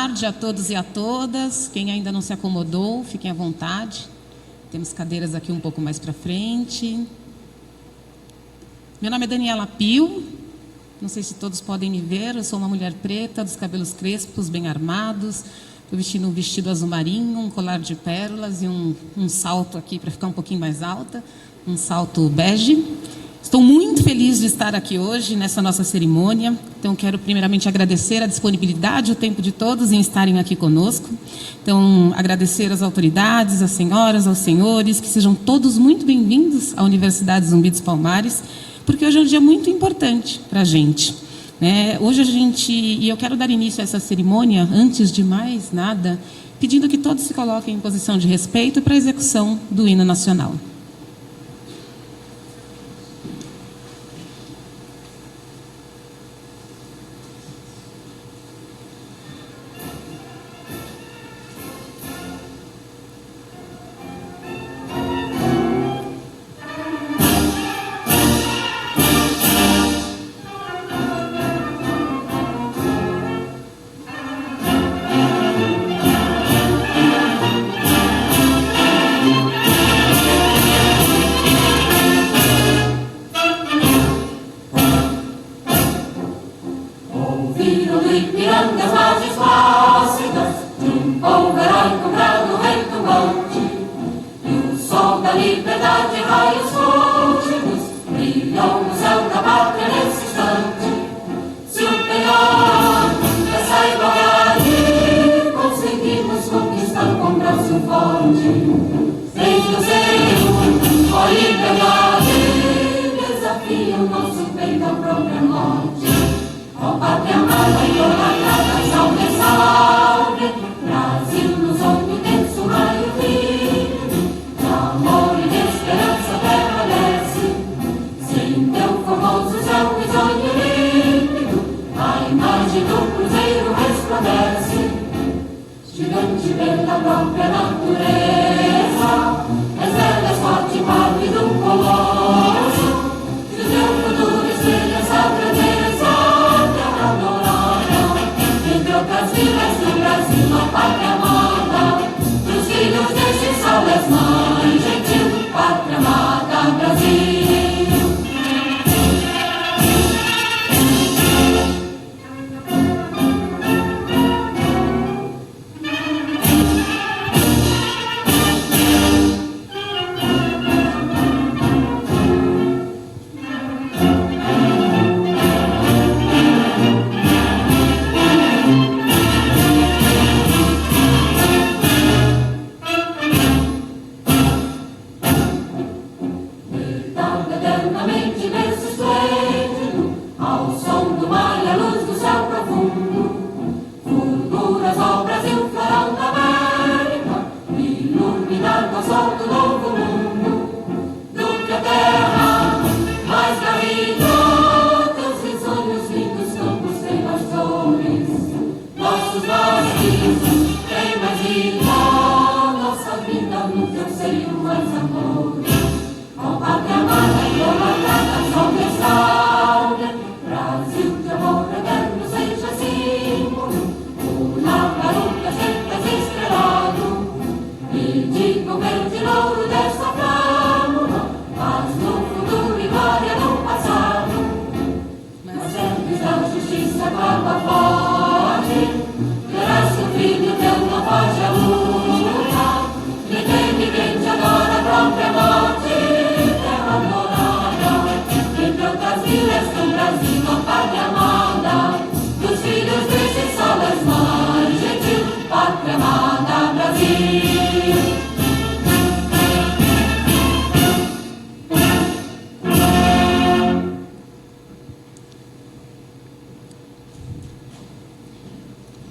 tarde a todos e a todas. Quem ainda não se acomodou, fiquem à vontade. Temos cadeiras aqui um pouco mais para frente. Meu nome é Daniela Pio. Não sei se todos podem me ver. Eu sou uma mulher preta, dos cabelos crespos, bem armados. Estou vestindo um vestido azul marinho, um colar de pérolas e um salto aqui para ficar um pouquinho mais alta. Um salto bege. Estou muito feliz de estar aqui hoje, nessa nossa cerimônia. Então, quero primeiramente agradecer a disponibilidade e o tempo de todos em estarem aqui conosco. Então, agradecer às autoridades, às senhoras, aos senhores, que sejam todos muito bem-vindos à Universidade Zumbi dos Palmares, porque hoje é um dia muito importante para a gente. Hoje e eu quero dar início a essa cerimônia, antes de mais nada, pedindo que todos se coloquem em posição de respeito para a execução do hino nacional.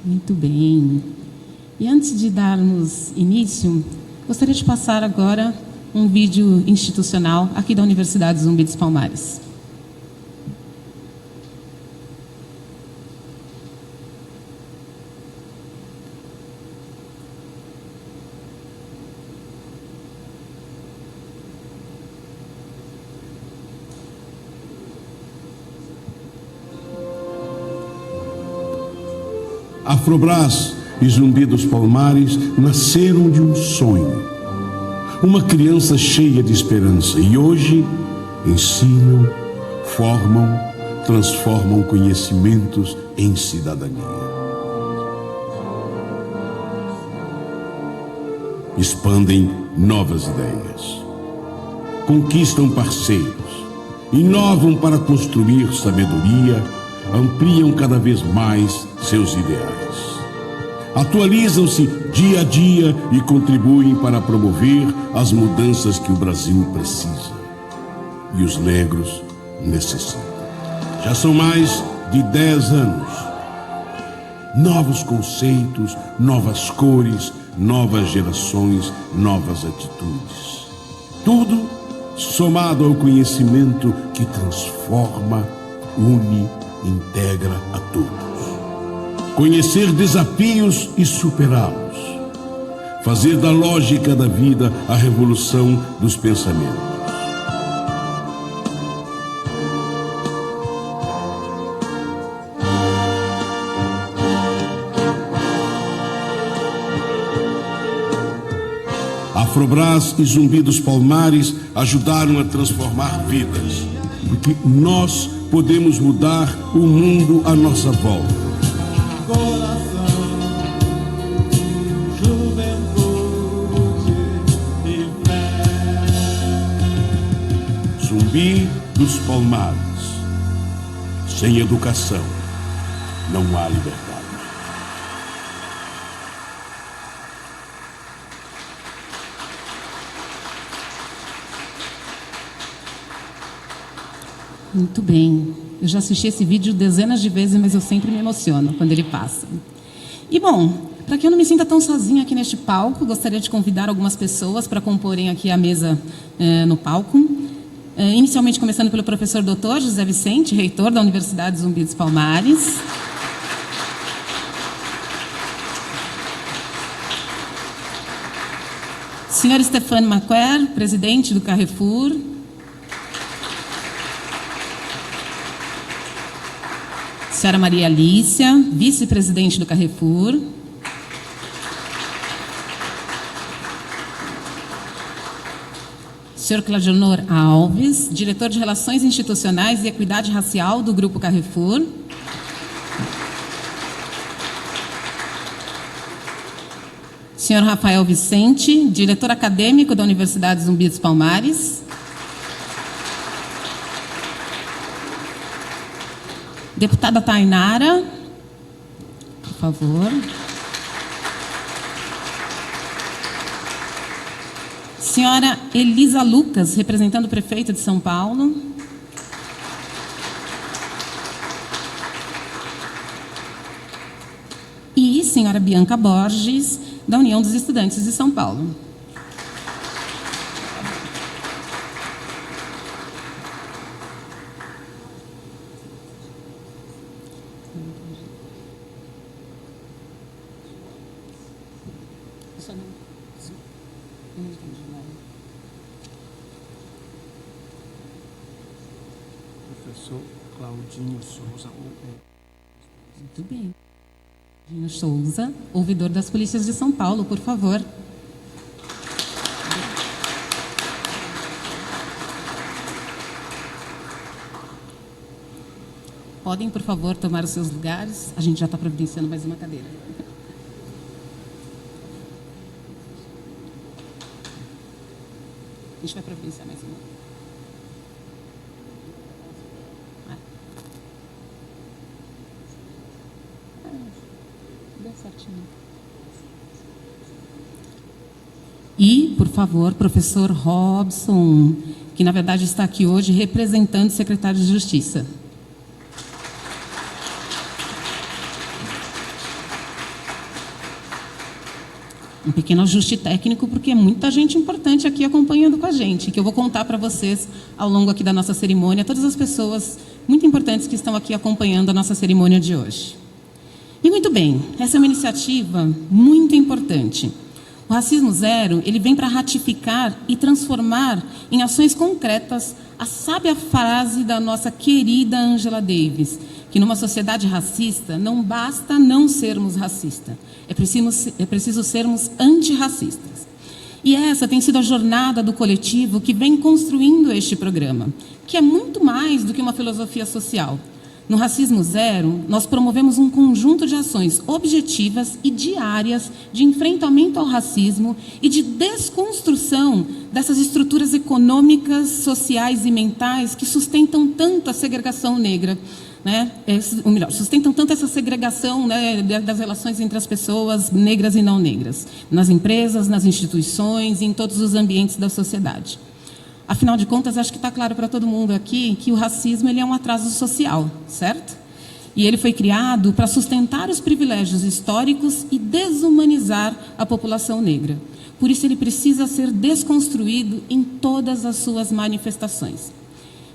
Muito bem. E antes de darmos início, gostaria de passar agora um vídeo institucional aqui da Universidade Zumbi dos Palmares. Afrobras e Zumbi dos Palmares nasceram de um sonho. Uma criança cheia de esperança, e hoje ensinam, formam, transformam conhecimentos em cidadania. Expandem novas ideias, conquistam parceiros, inovam para construir sabedoria, ampliam cada vez mais seus ideais. Atualizam-se dia a dia e contribuem para promover as mudanças que o Brasil precisa e os negros necessitam. Já são mais de 10 anos. Novos conceitos, novas cores, novas gerações, novas atitudes. Tudo somado ao conhecimento que transforma, une, integra a todos. Conhecer desafios e superá-los. Fazer da lógica da vida a revolução dos pensamentos. Afrobras e Zumbi dos Palmares ajudaram a transformar vidas, porque nós podemos mudar o mundo à nossa volta. Coração, juventude e fé. Zumbi dos Palmares. Sem educação, não há liberdade. Muito bem. Eu já assisti esse vídeo dezenas de vezes, mas eu sempre me emociono quando ele passa. E, bom, para que eu não me sinta tão sozinha aqui neste palco, gostaria de convidar algumas pessoas para comporem aqui a mesa no palco. Inicialmente, começando pelo professor Dr. José Vicente, reitor da Universidade Zumbi dos Palmares. Senhor Stefano Maquer, presidente do Carrefour. Senhora Maria Alícia, vice-presidente do Carrefour. Senhor Claudionor Alves, diretor de Relações Institucionais e Equidade Racial do Grupo Carrefour. Senhor Rafael Vicente, diretor acadêmico da Universidade Zumbi dos Palmares. Deputada Tainara, por favor. Senhora Elisa Lucas, representando o prefeito de São Paulo. E senhora Bianca Borges, da União dos Estudantes de São Paulo. Professor Claudinho Souza. Muito bem. Claudinho Souza, ouvidor das polícias de São Paulo, por favor. Podem, por favor, tomar os seus lugares. A gente já está providenciando mais uma cadeira. A gente vai providenciar mais uma. Deu certinho. E, por favor, professor Robson, que na verdade está aqui hoje representando o secretário de Justiça. Um pequeno ajuste técnico, porque é muita gente importante aqui acompanhando com a gente, que eu vou contar para vocês ao longo aqui da nossa cerimônia, todas as pessoas muito importantes que estão aqui acompanhando a nossa cerimônia de hoje. E muito bem, essa é uma iniciativa muito importante. O Racismo Zero, ele vem para ratificar e transformar em ações concretas a sábia frase da nossa querida Angela Davis, que numa sociedade racista não basta não sermos racistas, é preciso sermos antirracistas. E essa tem sido a jornada do coletivo que vem construindo este programa, que é muito mais do que uma filosofia social. No Racismo Zero, nós promovemos um conjunto de ações objetivas e diárias de enfrentamento ao racismo e de desconstrução dessas estruturas econômicas, sociais e mentais que sustentam tanto a segregação negra, né? Ou melhor, sustentam tanto essa segregação, né, das relações entre as pessoas negras e não negras, nas empresas, nas instituições e em todos os ambientes da sociedade. Afinal de contas, acho que está claro para todo mundo aqui que o racismo ele é um atraso social, certo? E ele foi criado para sustentar os privilégios históricos e desumanizar a população negra. Por isso, ele precisa ser desconstruído em todas as suas manifestações.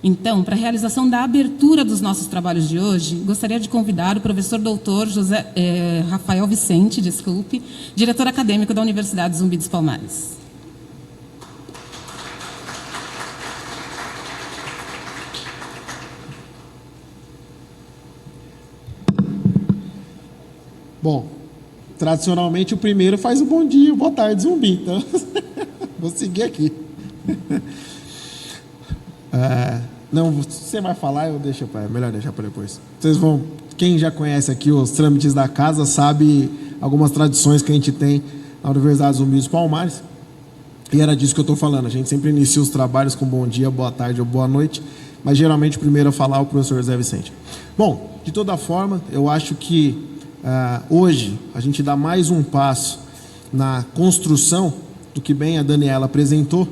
Então, para a realização da abertura dos nossos trabalhos de hoje, gostaria de convidar o professor doutor Rafael Vicente, diretor acadêmico da Universidade Zumbi dos Palmares. Bom, tradicionalmente o primeiro faz o bom dia, boa tarde, Zumbi. Então, vou seguir aqui. Não, você vai falar, melhor deixar para depois. Vocês vão, quem já conhece aqui os trâmites da casa, sabe algumas tradições que a gente tem na Universidade Zumbi dos Palmares. E era disso que eu estou falando. A gente sempre inicia os trabalhos com bom dia, boa tarde ou boa noite, mas geralmente o primeiro a falar é o professor Zé Vicente. Bom, de toda forma, eu acho que hoje a gente dá mais um passo na construção do que bem a Daniela apresentou,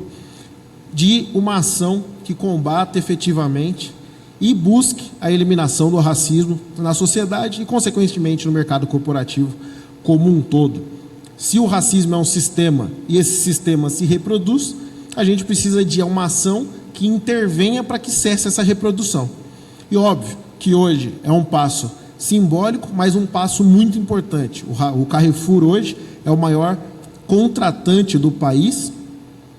de uma ação que combata efetivamente e busque a eliminação do racismo na sociedade e, consequentemente, no mercado corporativo como um todo. Se o racismo é um sistema e esse sistema se reproduz, a gente precisa de uma ação que intervenha para que cesse essa reprodução. E óbvio que hoje é um passo simbólico, mas um passo muito importante. O Carrefour hoje é o maior contratante do país,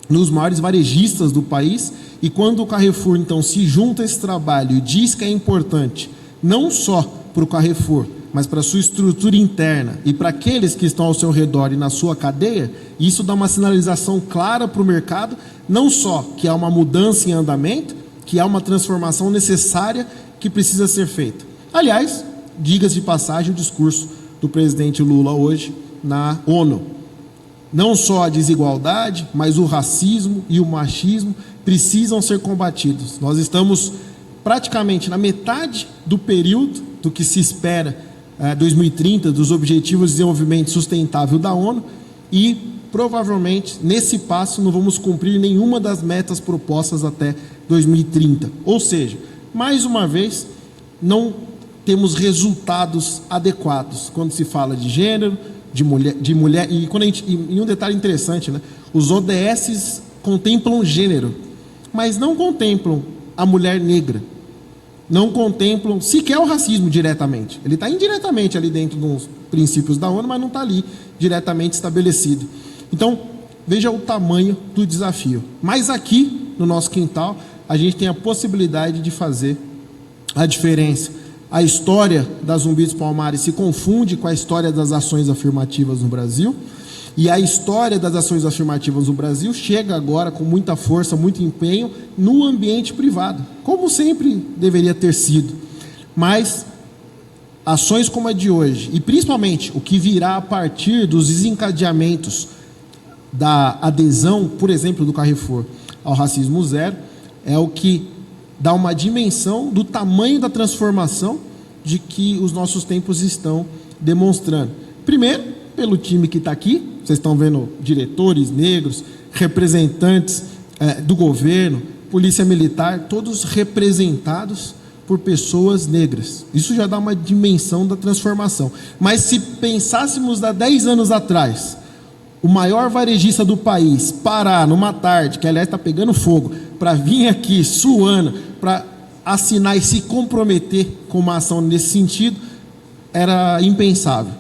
nos maiores varejistas do país, e quando o Carrefour então se junta a esse trabalho e diz que é importante não só para o Carrefour, mas para a sua estrutura interna e para aqueles que estão ao seu redor e na sua cadeia, isso dá uma sinalização clara para o mercado, não só que há uma mudança em andamento, que há uma transformação necessária que precisa ser feita. Aliás, diga-se de passagem o discurso do presidente Lula hoje na ONU. Não só a desigualdade, mas o racismo e o machismo precisam ser combatidos. Nós estamos praticamente na metade do período do que se espera 2030, dos Objetivos de Desenvolvimento Sustentável da ONU, e provavelmente nesse passo não vamos cumprir nenhuma das metas propostas até 2030. Ou seja, mais uma vez, não temos resultados adequados quando se fala de gênero, de mulher, e quando e um detalhe interessante, né? Os ODS contemplam gênero, mas não contemplam a mulher negra, não contemplam sequer o racismo diretamente. Ele está indiretamente ali dentro dos princípios da ONU, mas não está ali diretamente estabelecido. Então, veja o tamanho do desafio. Mas aqui, no nosso quintal, a gente tem a possibilidade de fazer a diferença. A história da Zumbi dos Palmares se confunde com a história das ações afirmativas no Brasil, e a história das ações afirmativas no Brasil chega agora com muita força, muito empenho no ambiente privado, como sempre deveria ter sido. Mas ações como a de hoje, e principalmente o que virá a partir dos desencadeamentos da adesão, por exemplo, do Carrefour ao Racismo Zero, é o que dá uma dimensão do tamanho da transformação de que os nossos tempos estão demonstrando. Primeiro, pelo time que está aqui, vocês estão vendo diretores negros, representantes do governo, polícia militar, todos representados por pessoas negras. Isso já dá uma dimensão da transformação. Mas se pensássemos há 10 anos atrás, o maior varejista do país parar numa tarde, que aliás está pegando fogo, para vir aqui suando, para assinar e se comprometer com uma ação nesse sentido, era impensável.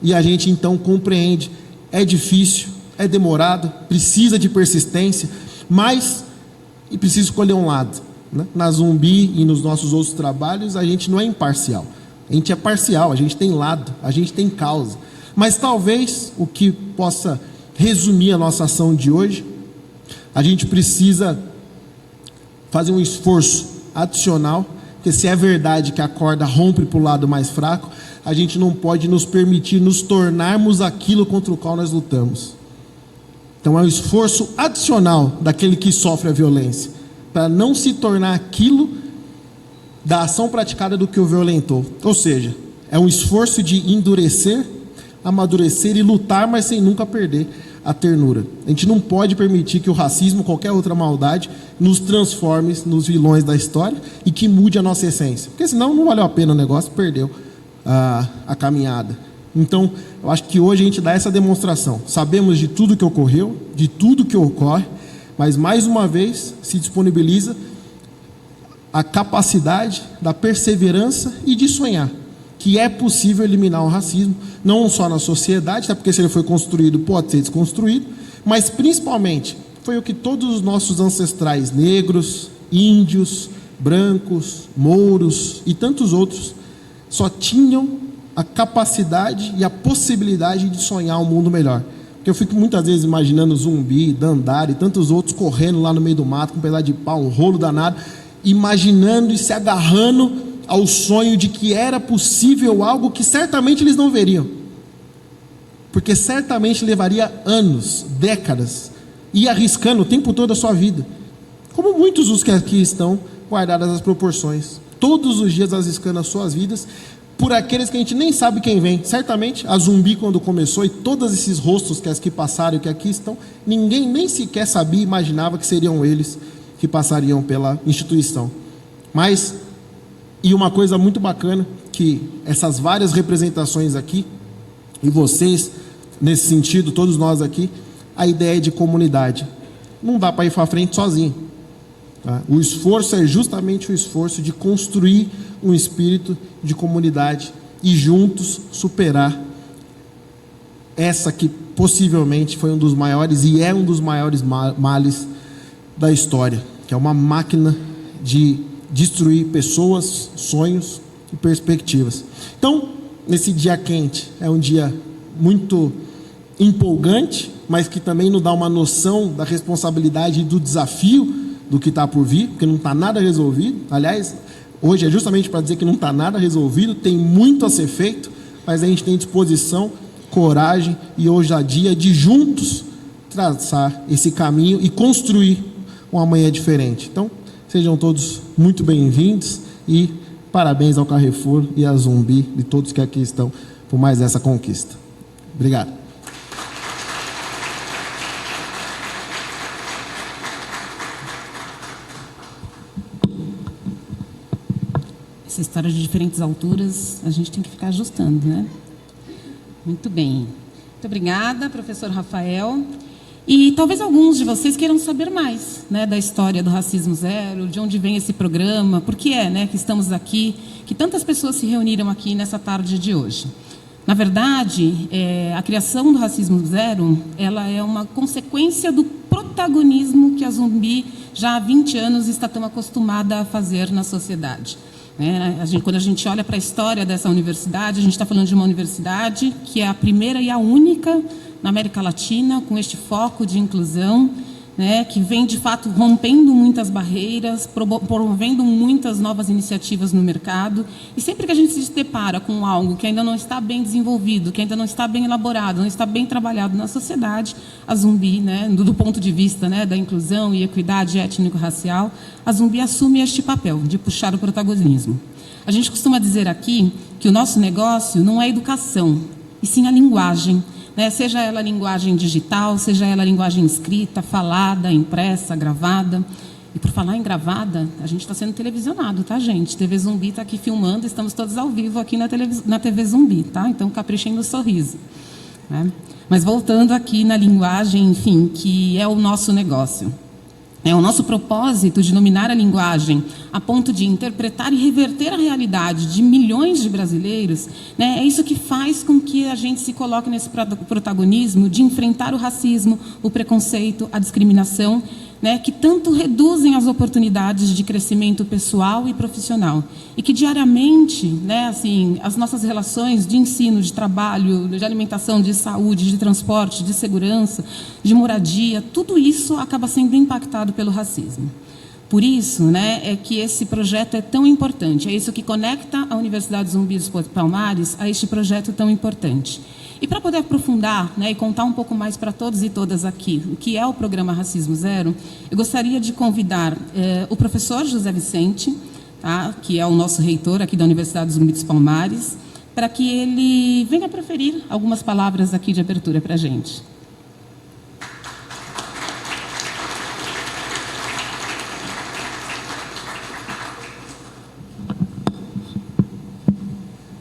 E a gente então compreende, é difícil, é demorado, precisa de persistência, mas e precisa escolher um lado, né? Na Zumbi e nos nossos outros trabalhos, a gente não é imparcial. A gente é parcial, a gente tem lado, a gente tem causa. Mas talvez o que possa resumir a nossa ação de hoje, a gente precisa fazer um esforço adicional, porque se é verdade que a corda rompe para o lado mais fraco, a gente não pode nos permitir nos tornarmos aquilo contra o qual nós lutamos. Então é um esforço adicional daquele que sofre a violência, para não se tornar aquilo da ação praticada do que o violentou. Ou seja, é um esforço de endurecer, amadurecer e lutar, mas sem nunca perder a ternura. A gente não pode permitir que o racismo, qualquer outra maldade, nos transforme nos vilões da história e que mude a nossa essência. Porque senão não valeu a pena o negócio, perdeu a caminhada. Então, eu acho que hoje a gente dá essa demonstração. Sabemos de tudo que ocorreu, de tudo que ocorre, mas mais uma vez se disponibiliza a capacidade da perseverança e de sonhar, que é possível eliminar o racismo, não só na sociedade, até porque se ele foi construído, pode ser desconstruído, mas principalmente foi o que todos os nossos ancestrais negros, índios, brancos, mouros e tantos outros só tinham a capacidade e a possibilidade de sonhar um mundo melhor. Porque eu fico muitas vezes imaginando Zumbi, Dandara e tantos outros correndo lá no meio do mato com um pedaço de pau, um rolo danado, imaginando e se agarrando ao sonho de que era possível algo que certamente eles não veriam, porque certamente levaria anos, décadas, e arriscando o tempo todo a sua vida, como muitos dos que aqui estão, guardadas as proporções, todos os dias arriscando as suas vidas, por aqueles que a gente nem sabe quem vem. Certamente a Zumbi, quando começou, e todos esses rostos que aqui passaram e que aqui estão, ninguém nem sequer sabia, imaginava que seriam eles que passariam pela instituição. Mas, e uma coisa muito bacana, que essas várias representações aqui, e vocês, nesse sentido, todos nós aqui, a ideia de comunidade. Não dá para ir para frente sozinho. Tá? O esforço é justamente o esforço de construir um espírito de comunidade e juntos superar essa que possivelmente foi um dos maiores e é um dos maiores males da história, que é uma máquina de destruir pessoas, sonhos e perspectivas. Então, nesse dia quente, é um dia muito empolgante, mas que também nos dá uma noção da responsabilidade e do desafio do que está por vir, porque não está nada resolvido. Aliás, hoje é justamente para dizer que não está nada resolvido, tem muito a ser feito, mas a gente tem disposição, coragem e ousadia de juntos traçar esse caminho e construir um amanhã diferente. Então, sejam todos muito bem-vindos e parabéns ao Carrefour e à Zumbi e todos que aqui estão por mais essa conquista. Obrigado. Essa história de diferentes alturas, a gente tem que ficar ajustando, né? Muito bem. Muito obrigada, professor Rafael. E talvez alguns de vocês queiram saber mais, né, da história do Racismo Zero, de onde vem esse programa, por que é, né, que estamos aqui, que tantas pessoas se reuniram aqui nessa tarde de hoje. Na verdade, a criação do Racismo Zero, ela é uma consequência do protagonismo que a Zumbi já há 20 anos está tão acostumada a fazer na sociedade. Quando a gente olha para a história dessa universidade, a gente está falando de uma universidade que é a primeira e a única na América Latina com este foco de inclusão, né, que vem, de fato, rompendo muitas barreiras, promovendo muitas novas iniciativas no mercado. E sempre que a gente se depara com algo que ainda não está bem desenvolvido, que ainda não está bem elaborado, não está bem trabalhado na sociedade, a Zumbi, né, do ponto de vista, né, da inclusão e equidade étnico-racial, a Zumbi assume este papel de puxar o protagonismo. A gente costuma dizer aqui que o nosso negócio não é educação, e sim a linguagem, né? Seja ela linguagem digital, seja ela linguagem escrita, falada, impressa, gravada. E por falar em gravada, a gente está sendo televisionado, tá, gente? TV Zumbi está aqui filmando, estamos todos ao vivo aqui na TV Zumbi, tá? Então, caprichem no sorriso, né? Mas voltando aqui na linguagem, enfim, que é o nosso negócio. É o nosso propósito de dominar a linguagem a ponto de interpretar e reverter a realidade de milhões de brasileiros, né? É isso que faz com que a gente se coloque nesse protagonismo de enfrentar o racismo, o preconceito, a discriminação, né, que tanto reduzem as oportunidades de crescimento pessoal e profissional, e que diariamente, né, assim, as nossas relações de ensino, de trabalho, de alimentação, de saúde, de transporte, de segurança, de moradia, tudo isso acaba sendo impactado pelo racismo. Por isso, né, é que esse projeto é tão importante, é isso que conecta a Universidade Zumbi dos Palmares a este projeto tão importante. E para poder aprofundar, né, e contar um pouco mais para todos e todas aqui o que é o programa Racismo Zero, eu gostaria de convidar o professor José Vicente, tá, que é o nosso reitor aqui da Universidade Zumbi dos Palmares, para que ele venha proferir algumas palavras aqui de abertura para a gente.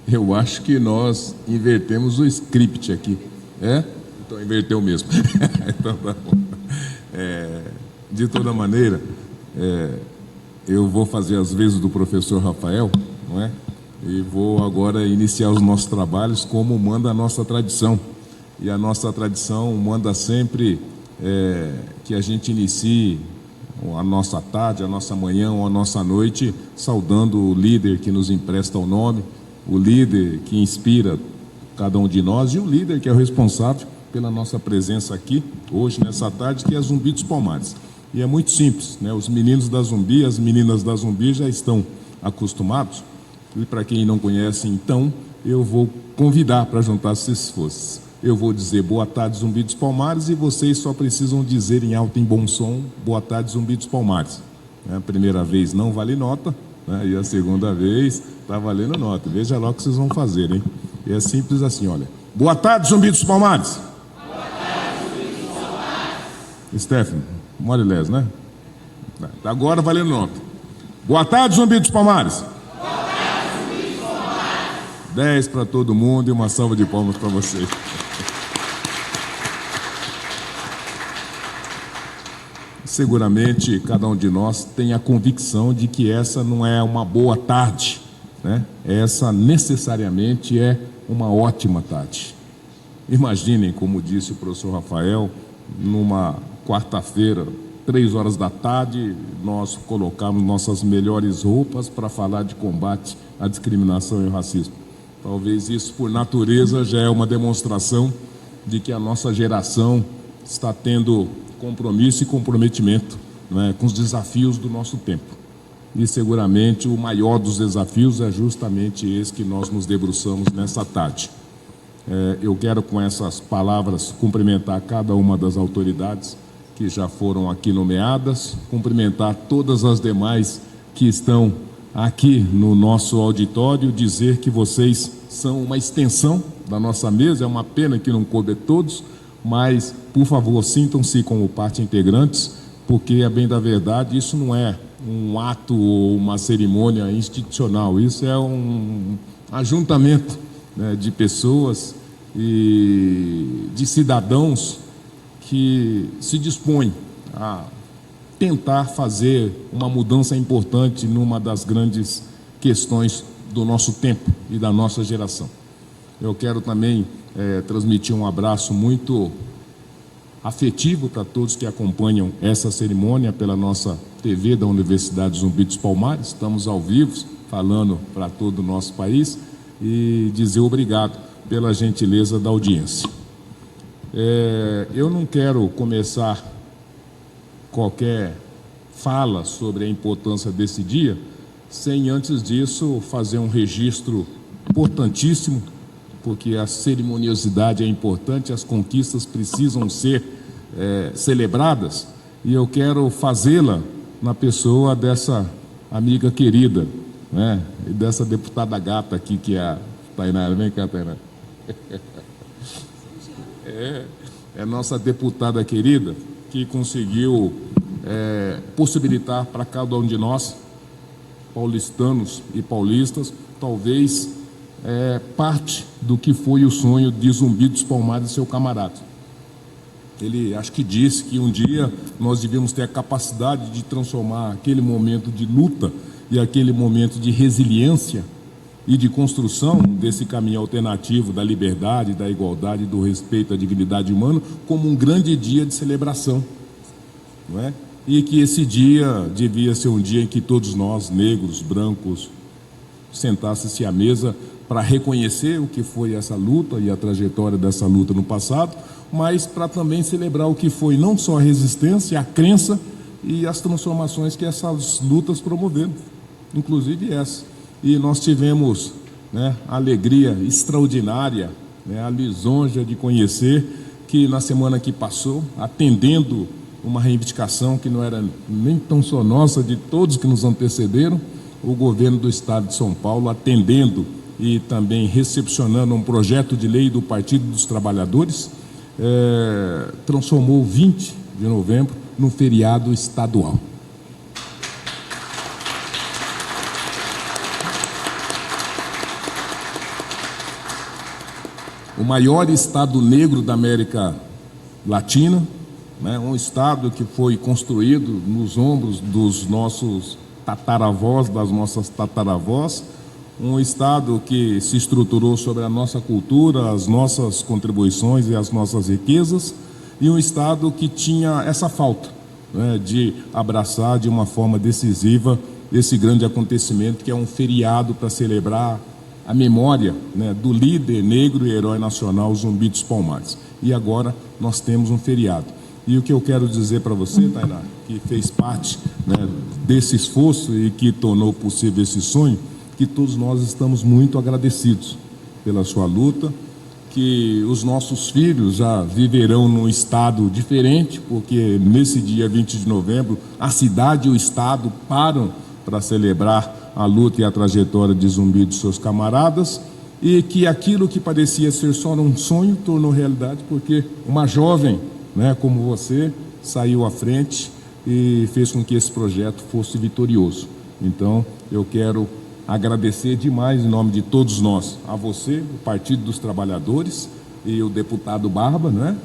Eu acho que nós invertemos o script aqui. É? Então inverteu mesmo. Então, tá bom. De toda maneira, eu vou fazer as vezes do professor Rafael, não é? E vou agora iniciar os nossos trabalhos como manda a nossa tradição. E a nossa tradição manda sempre que a gente inicie a nossa tarde, a nossa manhã ou a nossa noite saudando o líder que nos empresta o nome, o líder que inspira cada um de nós e o líder que é o responsável pela nossa presença aqui, hoje, nessa tarde, que é Zumbi dos Palmares. E é muito simples, né? Os meninos da Zumbi, as meninas da Zumbi já estão acostumados. E para quem não conhece, então, eu vou convidar para juntar se esforços. Eu vou dizer boa tarde, Zumbi dos Palmares, e vocês só precisam dizer em alto e bom som, boa tarde, Zumbi dos Palmares. A primeira vez não vale nota, né? E a segunda vez está valendo nota. Veja lá o que vocês vão fazer, hein? E é simples assim, olha. Boa tarde, Zumbi dos Palmares. Boa tarde, Zumbi dos Palmares. Stephanie, Morilés, né? Agora valendo nota. Boa tarde, Zumbi dos Palmares. Boa tarde, Zumbi dos Palmares. 10 para todo mundo e uma salva de palmas para vocês. Seguramente cada um de nós tem a convicção de que essa não é uma boa tarde, né? Essa necessariamente é uma ótima tarde. Imaginem, como disse o professor Rafael, numa quarta-feira, 3 horas da tarde, nós colocamos nossas melhores roupas para falar de combate à discriminação e ao racismo. Talvez isso, por natureza, já é uma demonstração de que a nossa geração está tendo compromisso e comprometimento, né, com os desafios do nosso tempo. E seguramente o maior dos desafios é justamente esse que nós nos debruçamos nessa tarde. Eu quero, com essas palavras, cumprimentar cada uma das autoridades que já foram aqui nomeadas, cumprimentar todas as demais que estão aqui no nosso auditório, dizer que vocês são uma extensão da nossa mesa. É uma pena que não coube a todos, mas, por favor, sintam-se como parte integrantes, porque, a bem da verdade, isso não é um ato ou uma cerimônia institucional, isso é um ajuntamento, né, de pessoas e de cidadãos que se dispõem a tentar fazer uma mudança importante numa das grandes questões do nosso tempo e da nossa geração. Eu quero também transmitir um abraço muito afetivo para todos que acompanham essa cerimônia pela nossa TV da Universidade Zumbi dos Palmares. Estamos ao vivo, falando para todo o nosso país, e dizer obrigado pela gentileza da audiência. Eu não quero começar qualquer fala sobre a importância desse dia sem, antes disso, fazer um registro importantíssimo, porque a cerimoniosidade é importante, as conquistas precisam ser celebradas, e eu quero fazê-la na pessoa dessa amiga querida, né, e dessa deputada gata aqui, que é a Tainara. Vem cá, Tainara. É nossa deputada querida, que conseguiu possibilitar para cada um de nós, paulistanos e paulistas, talvez parte do que foi o sonho de Zumbi dos Palmares e seu camarada. Ele acho que disse que um dia nós devíamos ter a capacidade de transformar aquele momento de luta e aquele momento de resiliência e de construção desse caminho alternativo da liberdade, da igualdade, do respeito à dignidade humana, como um grande dia de celebração, não é? e que esse dia devia ser um dia em que todos nós, negros, brancos, sentasse-se à mesa para reconhecer o que foi essa luta e a trajetória dessa luta no passado, mas para também celebrar o que foi não só a resistência, a crença e as transformações que essas lutas promoveram, inclusive essa. E nós tivemos, né, a alegria extraordinária, né, a lisonja de conhecer que na semana que passou, atendendo uma reivindicação que não era nem tão só nossa, de todos que nos antecederam, o governo do estado de São Paulo, atendendo e também recepcionando um projeto de lei do Partido dos Trabalhadores, transformou o 20 de novembro num feriado estadual. O maior estado negro da América Latina, né, um estado que foi construído nos ombros dos nossos tataravós, das nossas tataravós, um estado que se estruturou sobre a nossa cultura, as nossas contribuições e as nossas riquezas, e um estado que tinha essa falta, né, de abraçar de uma forma decisiva esse grande acontecimento, que é um feriado para celebrar a memória, né, do líder negro e herói nacional Zumbi dos Palmares. E agora nós temos um feriado. E o que eu quero dizer para você, Tainá, que fez parte, né, desse esforço e que tornou possível esse sonho, que todos nós estamos muito agradecidos pela sua luta, que os nossos filhos já viverão num estado diferente, porque nesse dia 20 de novembro, a cidade e o estado param para celebrar a luta e a trajetória de Zumbi e de seus camaradas, e que aquilo que parecia ser só um sonho tornou realidade, porque uma jovem, né, como você, saiu à frente e fez com que esse projeto fosse vitorioso. Então, eu quero agradecer demais, em nome de todos nós, a você, o Partido dos Trabalhadores e o deputado Barba, né,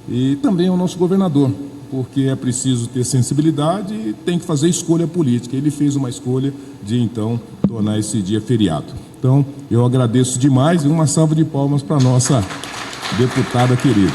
e também ao nosso governador, porque é preciso ter sensibilidade e tem que fazer escolha política. Ele fez uma escolha de, então, tornar esse dia feriado. Então, eu agradeço demais e uma salva de palmas para a nossa deputada querida.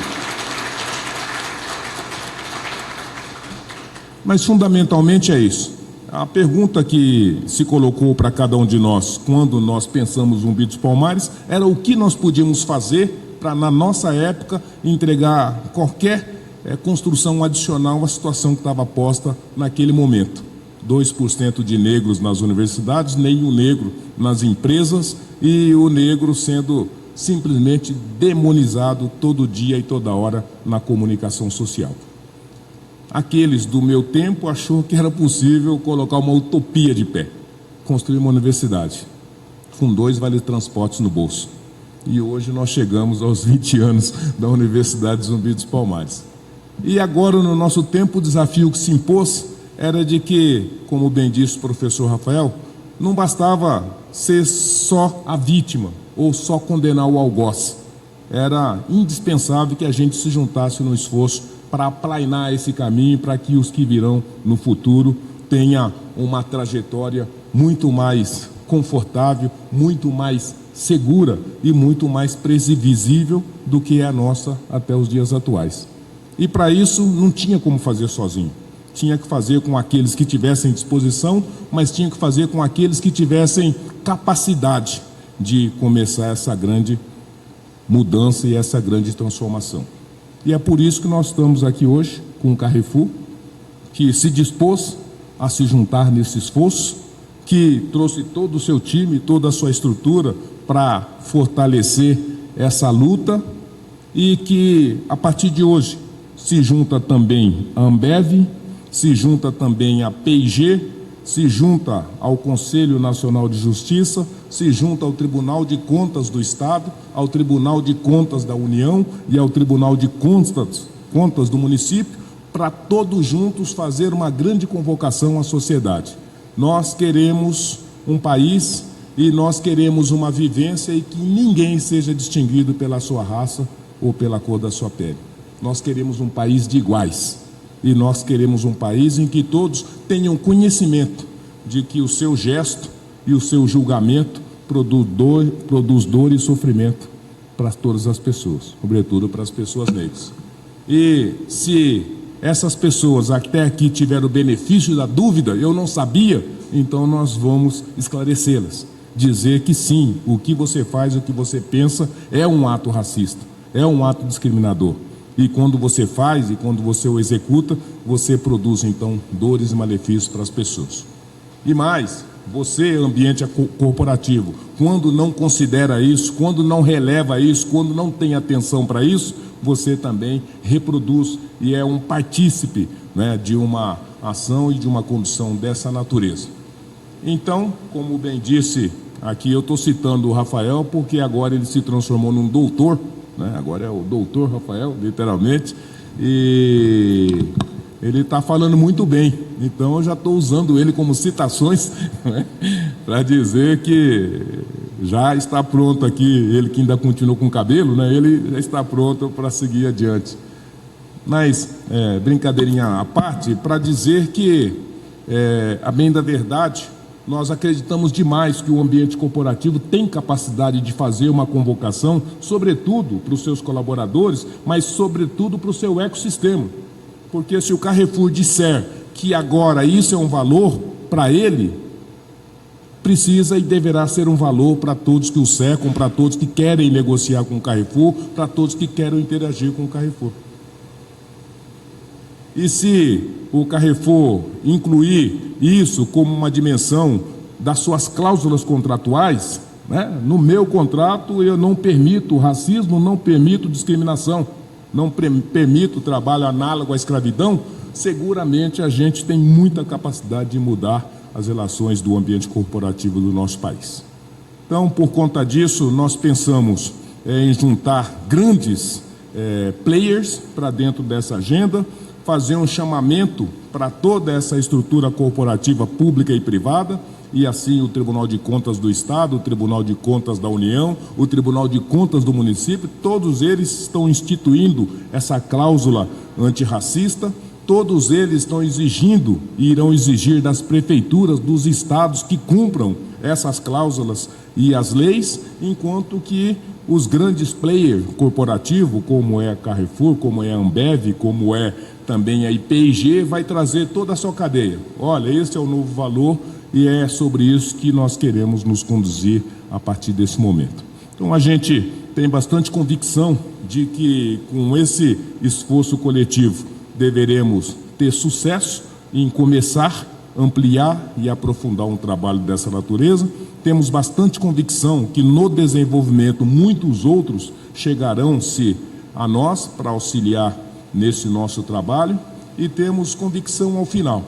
Mas, fundamentalmente, é isso. A pergunta que se colocou para cada um de nós, quando nós pensamos Zumbi dos Palmares, era o que nós podíamos fazer para, na nossa época, entregar qualquer construção adicional à situação que estava posta naquele momento. 2% de negros nas universidades, nenhum negro nas empresas e o negro sendo simplesmente demonizado todo dia e toda hora na comunicação social. Aqueles do meu tempo achou que era possível colocar uma utopia de pé, construir uma universidade com 2 vale-transportes no bolso. E hoje nós chegamos aos 20 anos da Universidade Zumbi dos Palmares. E agora, no nosso tempo, o desafio que se impôs era de que, como bem disse o professor Rafael, não bastava ser só a vítima ou só condenar o algoz. Era indispensável que a gente se juntasse no esforço para aplainar esse caminho, para que os que virão no futuro tenham uma trajetória muito mais confortável, muito mais segura e muito mais previsível do que é a nossa até os dias atuais. E para isso não tinha como fazer sozinho. Tinha que fazer com aqueles que tivessem disposição, mas tinha que fazer com aqueles que tivessem capacidade de começar essa grande mudança e essa grande transformação. E é por isso que nós estamos aqui hoje com o Carrefour, que se dispôs a se juntar nesse esforço, que trouxe todo o seu time, toda a sua estrutura para fortalecer essa luta e que, a partir de hoje, se junta também a Ambev, se junta também a P&G, se junta ao Conselho Nacional de Justiça, se junta ao Tribunal de Contas do Estado, ao Tribunal de Contas da União e ao Tribunal de Contas do município, para todos juntos fazer uma grande convocação à sociedade. Nós queremos um país e nós queremos uma vivência e que ninguém seja distinguido pela sua raça ou pela cor da sua pele. Nós queremos um país de iguais e nós queremos um país em que todos tenham conhecimento de que o seu gesto e o seu julgamento produz dor e sofrimento para todas as pessoas, sobretudo para as pessoas negras. E se essas pessoas até aqui tiveram o benefício da dúvida, eu não sabia, então nós vamos esclarecê-las. Dizer que sim, o que você faz, o que você pensa é um ato racista, é um ato discriminador. E quando você faz e quando você o executa, você produz então dores e malefícios para as pessoas. E mais, você, ambiente corporativo, quando não considera isso, quando não releva isso, quando não tem atenção para isso, você também reproduz e é um partícipe, né, de uma ação e de uma condução dessa natureza. Então, como bem disse aqui, eu estou citando o Rafael porque agora ele se transformou num doutor, né? Agora é o doutor Rafael, literalmente, e ele está falando muito bem, então eu já estou usando ele como citações, né, para dizer que já está pronto aqui, ele que ainda continua com cabelo, né, ele já está pronto para seguir adiante. Mas, brincadeirinha à parte, para dizer que, a bem da verdade, nós acreditamos demais que o ambiente corporativo tem capacidade de fazer uma convocação, sobretudo para os seus colaboradores, mas sobretudo para o seu ecossistema. Porque se o Carrefour disser que agora isso é um valor para ele, precisa e deverá ser um valor para todos que o cercam, para todos que querem negociar com o Carrefour, para todos que querem interagir com o Carrefour. E se o Carrefour incluir isso como uma dimensão das suas cláusulas contratuais, né, no meu contrato eu não permito racismo, não permito discriminação, não permito trabalho análogo à escravidão, seguramente a gente tem muita capacidade de mudar as relações do ambiente corporativo do nosso país. Então, por conta disso, nós pensamos em juntar grandes players para dentro dessa agenda, fazer um chamamento para toda essa estrutura corporativa pública e privada, e assim o Tribunal de Contas do Estado, o Tribunal de Contas da União, o Tribunal de Contas do município, todos eles estão instituindo essa cláusula antirracista, todos eles estão exigindo e irão exigir das prefeituras dos estados que cumpram essas cláusulas e as leis, enquanto que os grandes players corporativos, como é a Carrefour, como é a Ambev, como é também a IPIG, vai trazer toda a sua cadeia. Olha, esse é o novo valor e é sobre isso que nós queremos nos conduzir a partir desse momento. Então a gente tem bastante convicção de que com esse esforço coletivo deveremos ter sucesso em começar, ampliar e aprofundar um trabalho dessa natureza. Temos bastante convicção que no desenvolvimento muitos outros chegarão-se a nós para auxiliar nesse nosso trabalho, e temos convicção ao final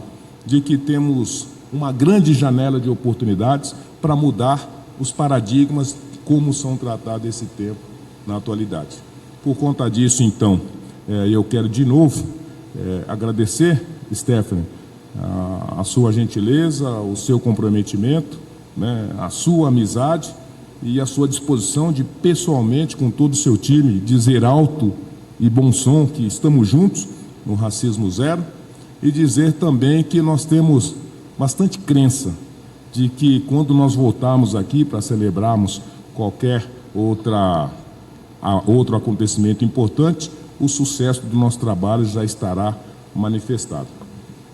de que temos uma grande janela de oportunidades para mudar os paradigmas como são tratados esse tempo na atualidade. Por conta disso, então, eu quero de novo agradecer, Stephanie, a sua gentileza, o seu comprometimento, né, a sua amizade e a sua disposição de pessoalmente, com todo o seu time, dizer alto e bom som que estamos juntos no Racismo Zero, e dizer também que nós temos bastante crença de que quando nós voltarmos aqui para celebrarmos qualquer outro acontecimento importante, o sucesso do nosso trabalho já estará manifestado.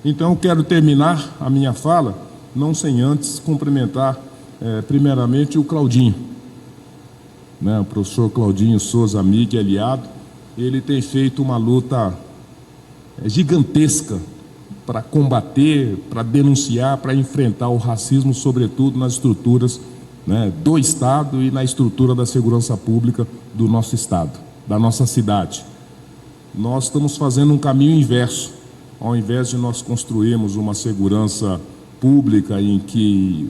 Então, eu quero terminar a minha fala, não sem antes cumprimentar primeiramente o Claudinho, né, o professor Claudinho Souza, amigo e aliado. Ele tem feito uma luta gigantesca para combater, para denunciar, para enfrentar o racismo, sobretudo nas estruturas, né, do Estado e na estrutura da segurança pública do nosso Estado, da nossa cidade. Nós estamos fazendo um caminho inverso. Ao invés de nós construirmos uma segurança pública em que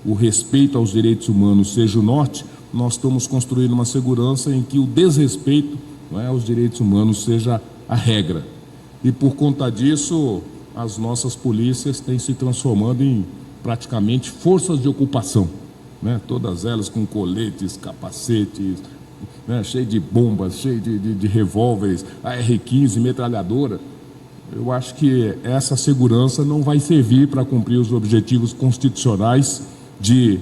o respeito aos direitos humanos seja o norte, nós estamos construindo uma segurança em que o desrespeito, não é, aos direitos humanos seja a regra. E por conta disso, as nossas polícias têm se transformando em praticamente forças de ocupação, né? Todas elas com coletes, capacetes, né, cheio de bombas, cheio de revólveres, AR-15, metralhadora. Eu acho que essa segurança não vai servir para cumprir os objetivos constitucionais de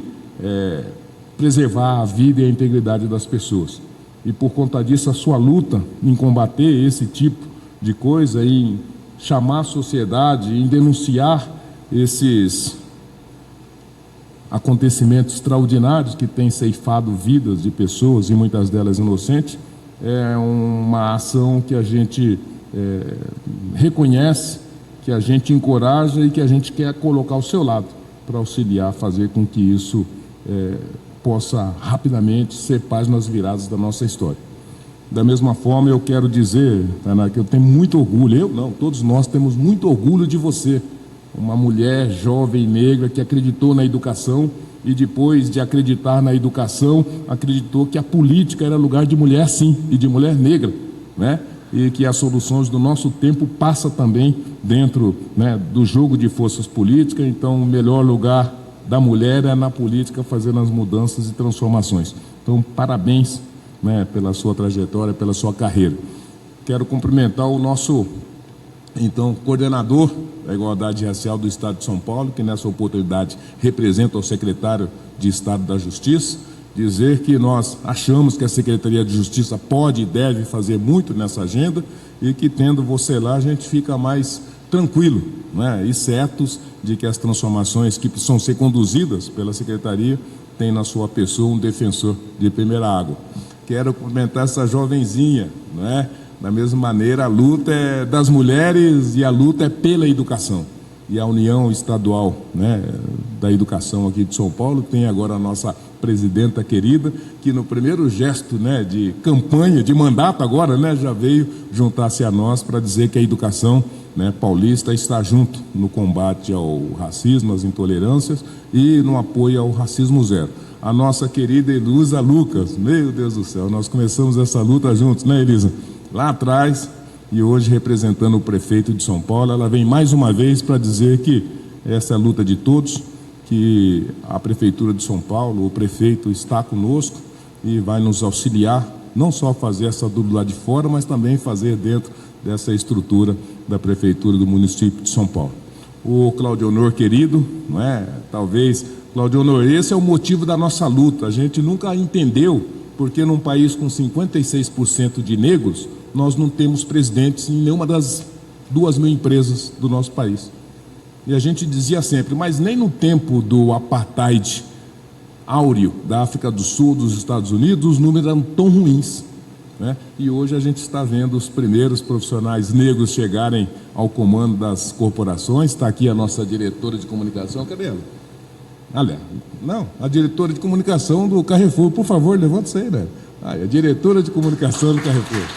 preservar a vida e a integridade das pessoas. E por conta disso, a sua luta em combater esse tipo de coisa, em chamar a sociedade, em denunciar esses acontecimentos extraordinários que têm ceifado vidas de pessoas, e muitas delas inocentes, é uma ação que a gente reconhece, que a gente encoraja e que a gente quer colocar ao seu lado para auxiliar, fazer com que isso possa rapidamente ser páginas viradas da nossa história. Da mesma forma, eu quero dizer, Tainá, que eu tenho muito orgulho, todos nós temos muito orgulho de você, uma mulher jovem negra que acreditou na educação e depois de acreditar na educação, acreditou que a política era lugar de mulher sim, e de mulher negra, né? E que as soluções do nosso tempo passam também dentro, né, do jogo de forças políticas. Então o melhor lugar da mulher é na política, fazendo as mudanças e transformações. Então parabéns, né, pela sua trajetória, pela sua carreira. Quero cumprimentar o nosso coordenador da Igualdade Racial do Estado de São Paulo, que nessa oportunidade representa o secretário de Estado da Justiça, dizer que nós achamos que a Secretaria de Justiça pode e deve fazer muito nessa agenda, e que, tendo você lá, a gente fica mais tranquilo, né, e certos de que as transformações que precisam ser conduzidas pela Secretaria têm na sua pessoa um defensor de primeira água. Quero cumprimentar essa jovenzinha, né? Da mesma maneira, a luta é das mulheres e a luta é pela educação. E a União Estadual, né, da Educação aqui de São Paulo tem agora a nossa presidenta querida, que no primeiro gesto, né, de campanha, de mandato agora, né, já veio juntar-se a nós para dizer que a educação, né, paulista está junto no combate ao racismo, às intolerâncias e no apoio ao racismo zero. A nossa querida Elisa Lucas, meu Deus do céu, nós começamos essa luta juntos, né, Elisa? Lá atrás, e hoje representando o prefeito de São Paulo, ela vem mais uma vez para dizer que essa é a luta de todos, que a Prefeitura de São Paulo, o prefeito está conosco e vai nos auxiliar, não só fazer essa luta do lado de fora, mas também fazer dentro dessa estrutura da Prefeitura do município de São Paulo. O Claudionor querido, não é? Talvez, Claudionor, esse é o motivo da nossa luta. A gente nunca entendeu porque num país com 56% de negros, nós não temos presidentes em nenhuma das 2.000 empresas do nosso país. E a gente dizia sempre, mas nem no tempo do apartheid áureo da África do Sul, dos Estados Unidos, os números eram tão ruins, né? E hoje a gente está vendo os primeiros profissionais negros chegarem ao comando das corporações. Está aqui a nossa diretora de comunicação, cadê ela? Aliás, não, a diretora de comunicação do Carrefour, por favor, levanta isso aí, velho. A diretora de comunicação do Carrefour.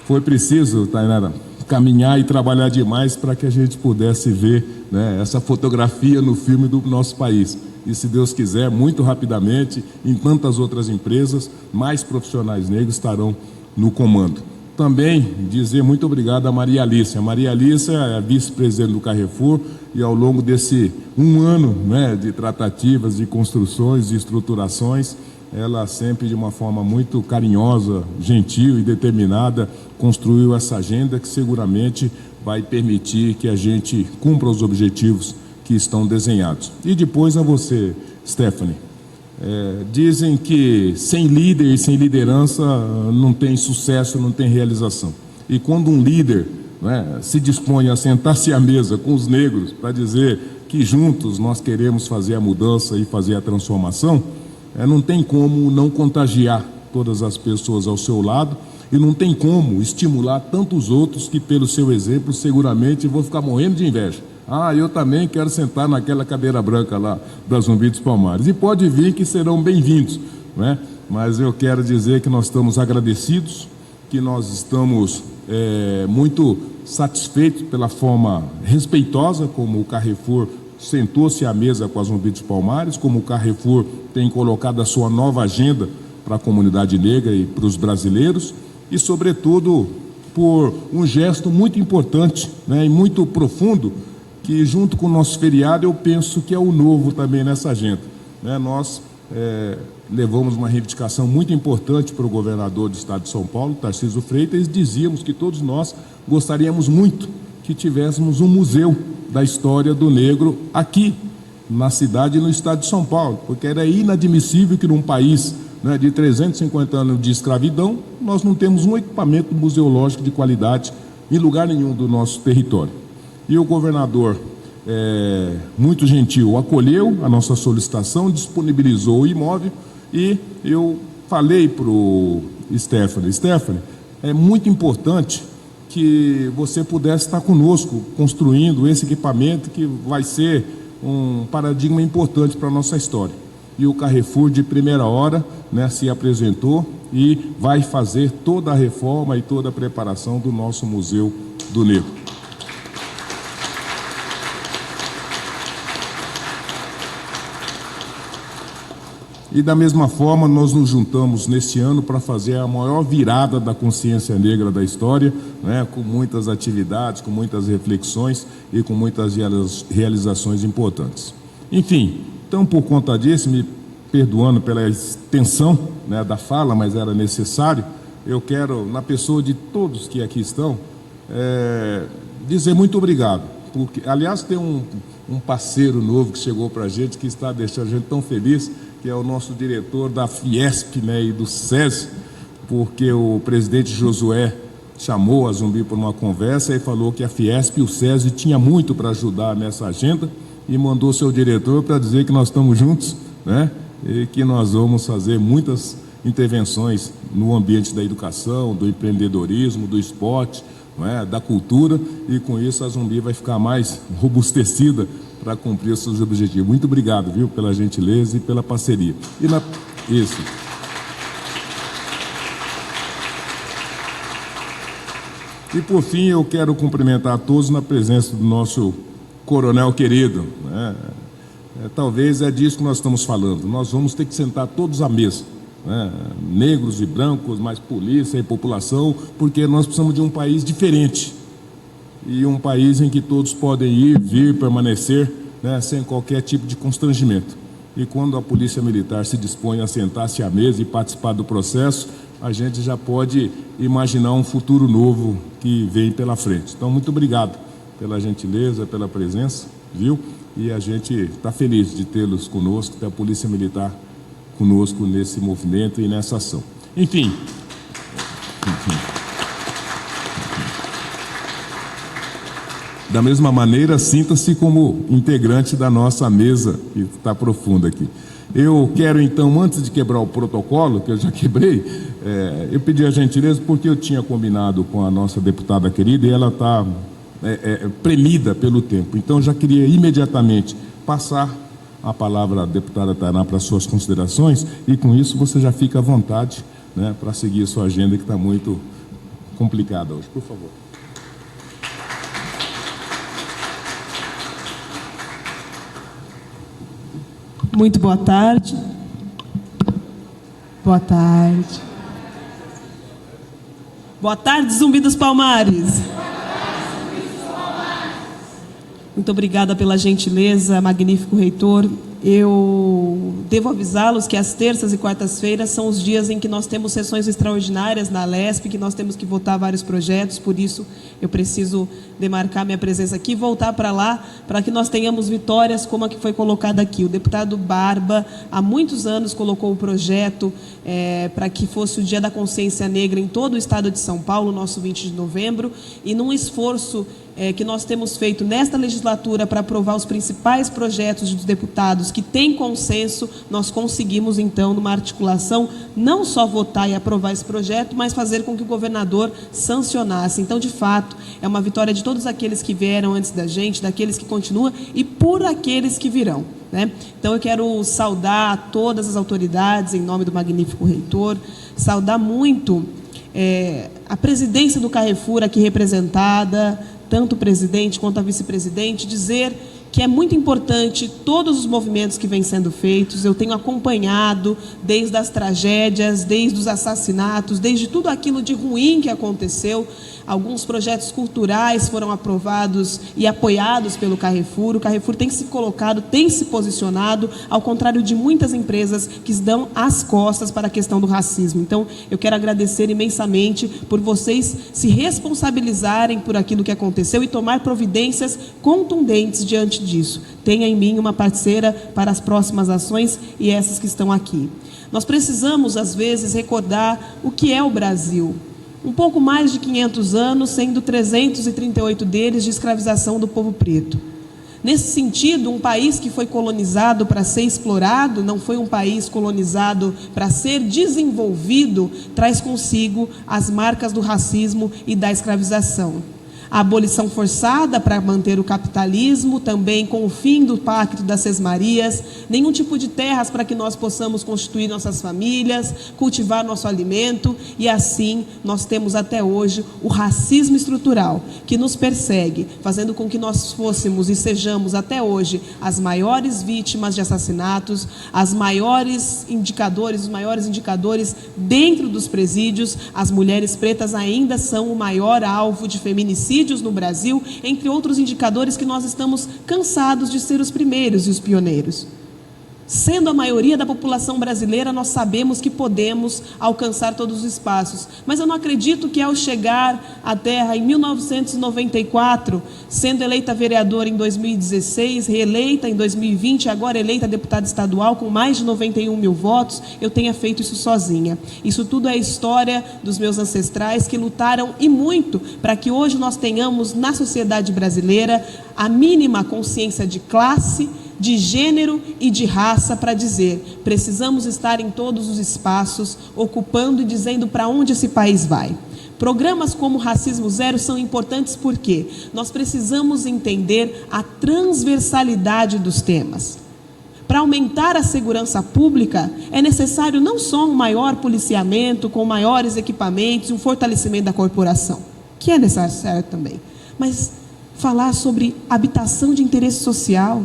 Foi preciso, Tainara, caminhar e trabalhar demais para que a gente pudesse ver, né, essa fotografia no filme do nosso país. E, se Deus quiser, muito rapidamente, em tantas outras empresas, mais profissionais negros estarão no comando. Também dizer muito obrigado a Maria Alice. A Maria Alice é a vice-presidente do Carrefour e, ao longo desse um ano, né, de tratativas, de construções, de estruturações, ela sempre, de uma forma muito carinhosa, gentil e determinada, construiu essa agenda que seguramente vai permitir que a gente cumpra os objetivos que estão desenhados. E depois a você, Stephanie. Dizem que sem líder e sem liderança não tem sucesso, não tem realização. E quando um líder, né, se dispõe a sentar-se à mesa com os negros para dizer que juntos nós queremos fazer a mudança e fazer a transformação, não tem como não contagiar todas as pessoas ao seu lado e não tem como estimular tantos outros que, pelo seu exemplo, seguramente vão ficar morrendo de inveja. Ah, eu também quero sentar naquela cadeira branca lá da Zumbi dos Palmares. E pode vir que serão bem-vindos, né? Mas eu quero dizer que nós estamos agradecidos, que nós estamos muito satisfeitos pela forma respeitosa como o Carrefour sentou-se à mesa com a Zumbi dos Palmares, como o Carrefour tem colocado a sua nova agenda para a comunidade negra e para os brasileiros, e, sobretudo, por um gesto muito importante, né, e muito profundo, que, junto com o nosso feriado, eu penso que é o novo também nessa agenda, né? Nós levamos uma reivindicação muito importante para o governador do estado de São Paulo, Tarcísio Freitas, e dizíamos que todos nós gostaríamos muito que tivéssemos um museu da história do negro aqui, na cidade e no estado de São Paulo, porque era inadmissível que num país né, de 350 anos de escravidão, nós não temos um equipamento museológico de qualidade em lugar nenhum do nosso território. E o governador, muito gentil, acolheu a nossa solicitação, disponibilizou o imóvel, e eu falei para o Stephanie, é muito importante que você pudesse estar conosco construindo esse equipamento que vai ser um paradigma importante para a nossa história. E o Carrefour, de primeira hora, né, se apresentou e vai fazer toda a reforma e toda a preparação do nosso Museu do Negro. E da mesma forma, nós nos juntamos neste ano para fazer a maior virada da consciência negra da história, né, com muitas atividades, com muitas reflexões e com muitas realizações importantes. Enfim, então, por conta disso, me perdoando pela extensão, né, da fala, mas era necessário, eu quero, na pessoa de todos que aqui estão, dizer muito obrigado. Porque, aliás, tem um parceiro novo que chegou para a gente, que está deixando a gente tão feliz, que é o nosso diretor da Fiesp, né, e do SESI, porque o presidente Josué chamou a Zumbi para uma conversa e falou que a Fiesp e o SESI tinha muito para ajudar nessa agenda, e mandou seu diretor para dizer que nós estamos juntos, né, e que nós vamos fazer muitas intervenções no ambiente da educação, do empreendedorismo, do esporte, não é, da cultura, e com isso a Zumbi vai ficar mais robustecida para cumprir os seus objetivos. Muito obrigado, viu, pela gentileza e pela parceria. Isso. E por fim, eu quero cumprimentar a todos na presença do nosso coronel querido, né? Talvez é disso que nós estamos falando. Nós vamos ter que sentar todos à mesa, né? Negros e brancos, mais polícia e população, porque nós precisamos de um país diferente. E um país em que todos podem ir, vir, permanecer, né, sem qualquer tipo de constrangimento. E quando a Polícia Militar se dispõe a sentar-se à mesa e participar do processo, a gente já pode imaginar um futuro novo que vem pela frente. Então, muito obrigado pela gentileza, pela presença, viu? E a gente está feliz de tê-los conosco, ter a Polícia Militar conosco nesse movimento e nessa ação. Enfim. Da mesma maneira, sinta-se como integrante da nossa mesa, que está profunda aqui. Eu quero, então, antes de quebrar o protocolo, que eu já quebrei, eu pedi a gentileza porque eu tinha combinado com a nossa deputada querida e ela está premida pelo tempo. Então, eu já queria imediatamente passar a palavra à deputada Tainá para suas considerações, e com isso você já fica à vontade, né, para seguir a sua agenda, que está muito complicada hoje. Por favor. Muito boa tarde. Boa tarde. Boa tarde, Zumbi dos Palmares. Muito obrigada pela gentileza, magnífico reitor. Eu devo avisá-los que as terças e quartas-feiras são os dias em que nós temos sessões extraordinárias na Lesp, que nós temos que votar vários projetos, por isso eu preciso demarcar minha presença aqui e voltar para lá, para que nós tenhamos vitórias como a que foi colocada aqui. O deputado Barba, há muitos anos, colocou o projeto para que fosse o Dia da Consciência Negra em todo o estado de São Paulo, nosso 20 de novembro, e num esforço que nós temos feito nesta legislatura para aprovar os principais projetos dos deputados que têm consenso, nós conseguimos, então, numa articulação, não só votar e aprovar esse projeto, mas fazer com que o governador sancionasse. Então, de fato, é uma vitória de todos aqueles que vieram antes da gente, daqueles que continuam e por aqueles que virão, né? Então, eu quero saudar todas as autoridades, em nome do magnífico reitor, saudar muito a presidência do Carrefour aqui representada, tanto o presidente quanto a vice-presidente, dizer que é muito importante todos os movimentos que vêm sendo feitos. Eu tenho acompanhado desde as tragédias, desde os assassinatos, desde tudo aquilo de ruim que aconteceu. Alguns projetos culturais foram aprovados e apoiados pelo Carrefour. O Carrefour tem se colocado, tem se posicionado, ao contrário de muitas empresas que dão as costas para a questão do racismo. Então, eu quero agradecer imensamente por vocês se responsabilizarem por aquilo que aconteceu e tomar providências contundentes diante disso. Tenha em mim uma parceira para as próximas ações e essas que estão aqui. Nós precisamos, às vezes, recordar o que é o Brasil. Um pouco mais de 500 anos, sendo 338 deles de escravização do povo preto. Nesse sentido, um país que foi colonizado para ser explorado, não foi um país colonizado para ser desenvolvido, traz consigo as marcas do racismo e da escravização. A abolição forçada para manter o capitalismo, também com o fim do Pacto das Sesmarias, nenhum tipo de terras para que nós possamos constituir nossas famílias, cultivar nosso alimento, e assim nós temos até hoje o racismo estrutural que nos persegue, fazendo com que nós fôssemos e sejamos até hoje as maiores vítimas de assassinatos, os maiores indicadores dentro dos presídios. As mulheres pretas ainda são o maior alvo de feminicídio no Brasil, entre outros indicadores que nós estamos cansados de ser os primeiros e os pioneiros. Sendo a maioria da população brasileira, nós sabemos que podemos alcançar todos os espaços. Mas eu não acredito que ao chegar à Terra em 1994, sendo eleita vereadora em 2016, reeleita em 2020, agora eleita deputada estadual com mais de 91 mil votos, eu tenha feito isso sozinha. Isso tudo é a história dos meus ancestrais que lutaram e muito para que hoje nós tenhamos na sociedade brasileira a mínima consciência de classe, de gênero e de raça para dizer: precisamos estar em todos os espaços, ocupando e dizendo para onde esse país vai. Programas como Racismo Zero são importantes porque nós precisamos entender a transversalidade dos temas. Para aumentar a segurança pública, é necessário não só um maior policiamento, com maiores equipamentos, um fortalecimento da corporação, que é necessário também, mas falar sobre habitação de interesse social,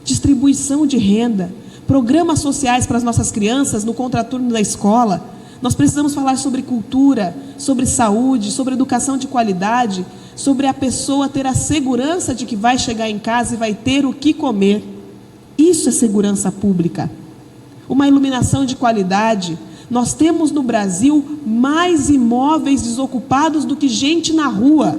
distribuição de renda, programas sociais para as nossas crianças no contraturno da escola. Nós precisamos falar sobre cultura, sobre saúde, sobre educação de qualidade, sobre a pessoa ter a segurança de que vai chegar em casa e vai ter o que comer. Isso é segurança pública. Uma iluminação de qualidade. Nós temos no Brasil mais imóveis desocupados do que gente na rua.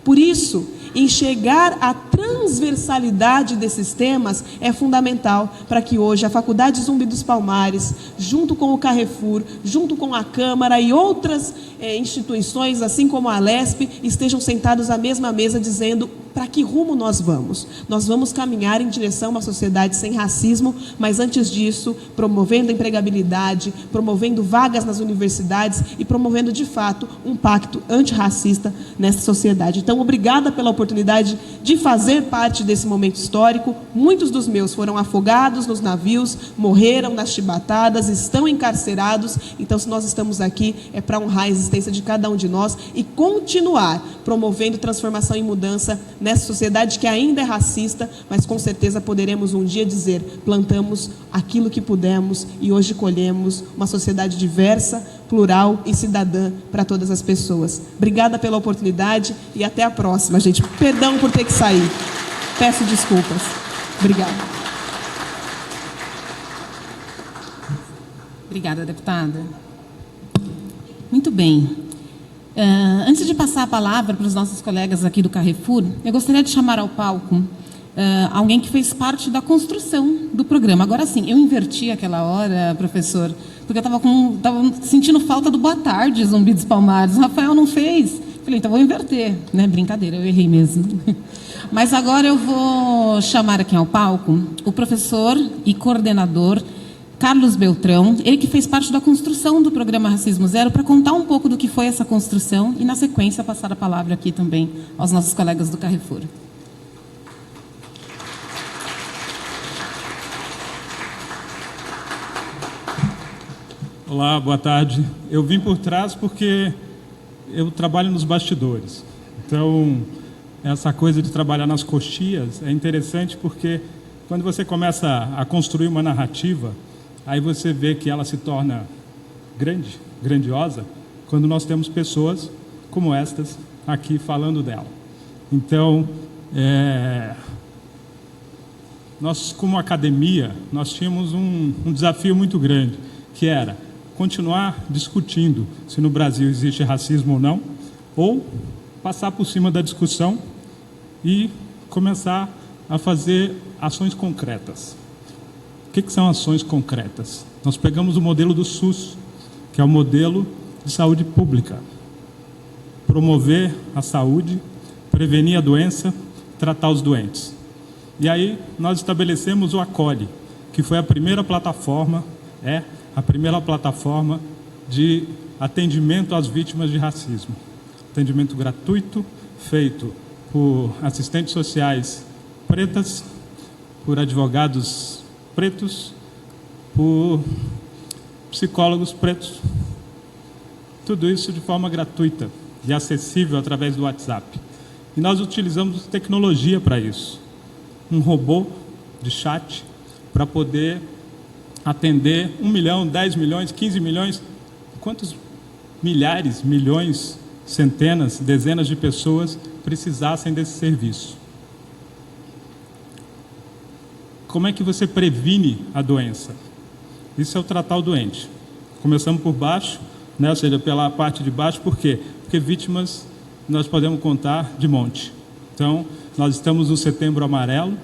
Por isso, enxergar a transversalidade desses temas é fundamental para que hoje a Faculdade Zumbi dos Palmares, junto com o Carrefour, junto com a Câmara e outras instituições, assim como a Lesp, estejam sentados à mesma mesa dizendo para que rumo nós vamos. Nós vamos caminhar em direção a uma sociedade sem racismo, mas antes disso, promovendo a empregabilidade, promovendo vagas nas universidades e promovendo de fato um pacto antirracista nessa sociedade. Então, obrigada pela oportunidade de fazer parte desse momento histórico. Muitos dos meus foram afogados nos navios, morreram nas chibatadas, estão encarcerados. Então, se nós estamos aqui, é para honrar a existência de cada um de nós e continuar promovendo transformação e mudança nessa sociedade que ainda é racista, mas com certeza poderemos um dia dizer: plantamos aquilo que pudemos e hoje colhemos uma sociedade diversa, plural e cidadã para todas as pessoas. Obrigada pela oportunidade e até a próxima, gente. Perdão por ter que sair. Peço desculpas. Obrigada. Obrigada, deputada. Muito bem. Antes de passar a palavra para os nossos colegas aqui do Carrefour, eu gostaria de chamar ao palco alguém que fez parte da construção do programa. Agora sim, eu inverti aquela hora, professor, porque eu estava sentindo falta do boa tarde, Zumbi dos Palmares. O Rafael não fez. Falei, então vou inverter. Né? Brincadeira, eu errei mesmo. Mas agora eu vou chamar aqui ao palco o professor e coordenador Carlos Beltrão, ele que fez parte da construção do programa Racismo Zero, para contar um pouco do que foi essa construção e, na sequência, passar a palavra aqui também aos nossos colegas do Carrefour. Olá, boa tarde. Eu vim por trás porque eu trabalho nos bastidores. Então, essa coisa de trabalhar nas coxias é interessante porque quando você começa a construir uma narrativa, aí você vê que ela se torna grandiosa, quando nós temos pessoas como estas aqui falando dela. Então, nós como academia, nós tínhamos um desafio muito grande, que era continuar discutindo se no Brasil existe racismo ou não, ou passar por cima da discussão e começar a fazer ações concretas. O que são ações concretas? Nós pegamos o modelo do SUS, que é o modelo de saúde pública. Promover a saúde, prevenir a doença, tratar os doentes. E aí nós estabelecemos o Acolhe, que foi a primeira plataforma de atendimento às vítimas de racismo. Atendimento gratuito, feito por assistentes sociais pretas, por advogados pretos, por psicólogos pretos. Tudo isso de forma gratuita e acessível através do WhatsApp. E nós utilizamos tecnologia para isso. Um robô de chat para poder atender 1 milhão, 10 milhões, 15 milhões, quantos milhares, milhões, centenas, dezenas de pessoas precisassem desse serviço. Como é que você previne a doença? Isso é o tratar o doente. Começamos por baixo, né? Ou seja, pela parte de baixo, por quê? Porque vítimas nós podemos contar de monte. Então, nós estamos no Setembro Amarelo,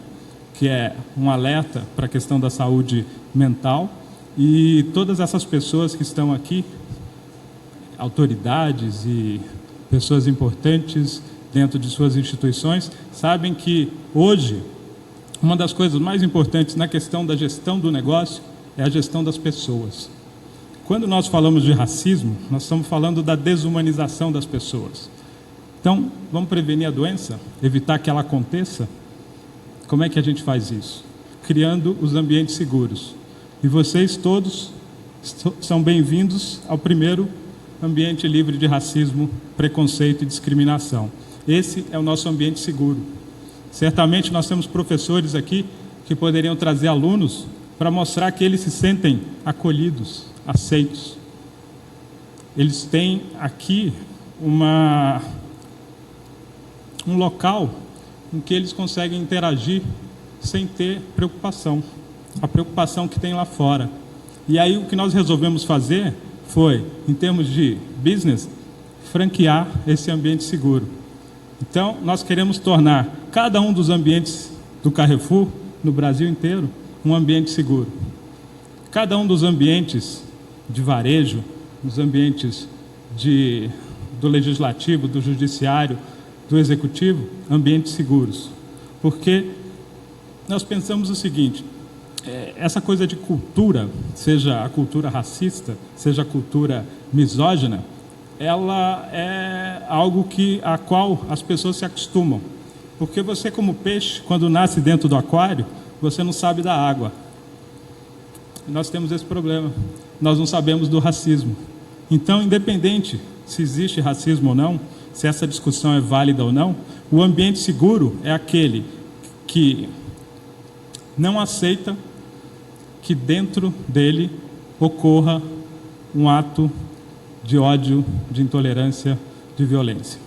que é um alerta para a questão da saúde mental, e todas essas pessoas que estão aqui, autoridades e pessoas importantes dentro de suas instituições, sabem que hoje uma das coisas mais importantes na questão da gestão do negócio é a gestão das pessoas. Quando nós falamos de racismo, nós estamos falando da desumanização das pessoas. Então, vamos prevenir a doença? Evitar que ela aconteça? Como é que a gente faz isso? Criando os ambientes seguros. E vocês todos são bem-vindos ao primeiro ambiente livre de racismo, preconceito e discriminação. Esse é o nosso ambiente seguro. Certamente nós temos professores aqui que poderiam trazer alunos para mostrar que eles se sentem acolhidos, aceitos. Eles têm aqui um local em que eles conseguem interagir sem ter preocupação, a preocupação que tem lá fora. E aí o que nós resolvemos fazer foi, em termos de business, franquear esse ambiente seguro. Então, nós queremos tornar cada um dos ambientes do Carrefour, no Brasil inteiro, um ambiente seguro. Cada um dos ambientes de varejo, os ambientes do legislativo, do judiciário, do executivo, ambientes seguros. Porque nós pensamos o seguinte: essa coisa de cultura, seja a cultura racista, seja a cultura misógina, ela é algo a qual as pessoas se acostumam. Porque você, como peixe, quando nasce dentro do aquário, você não sabe da água. E nós temos esse problema. Nós não sabemos do racismo. Então, independente se existe racismo ou não, se essa discussão é válida ou não, o ambiente seguro é aquele que não aceita que dentro dele ocorra um ato de ódio, de intolerância, de violência,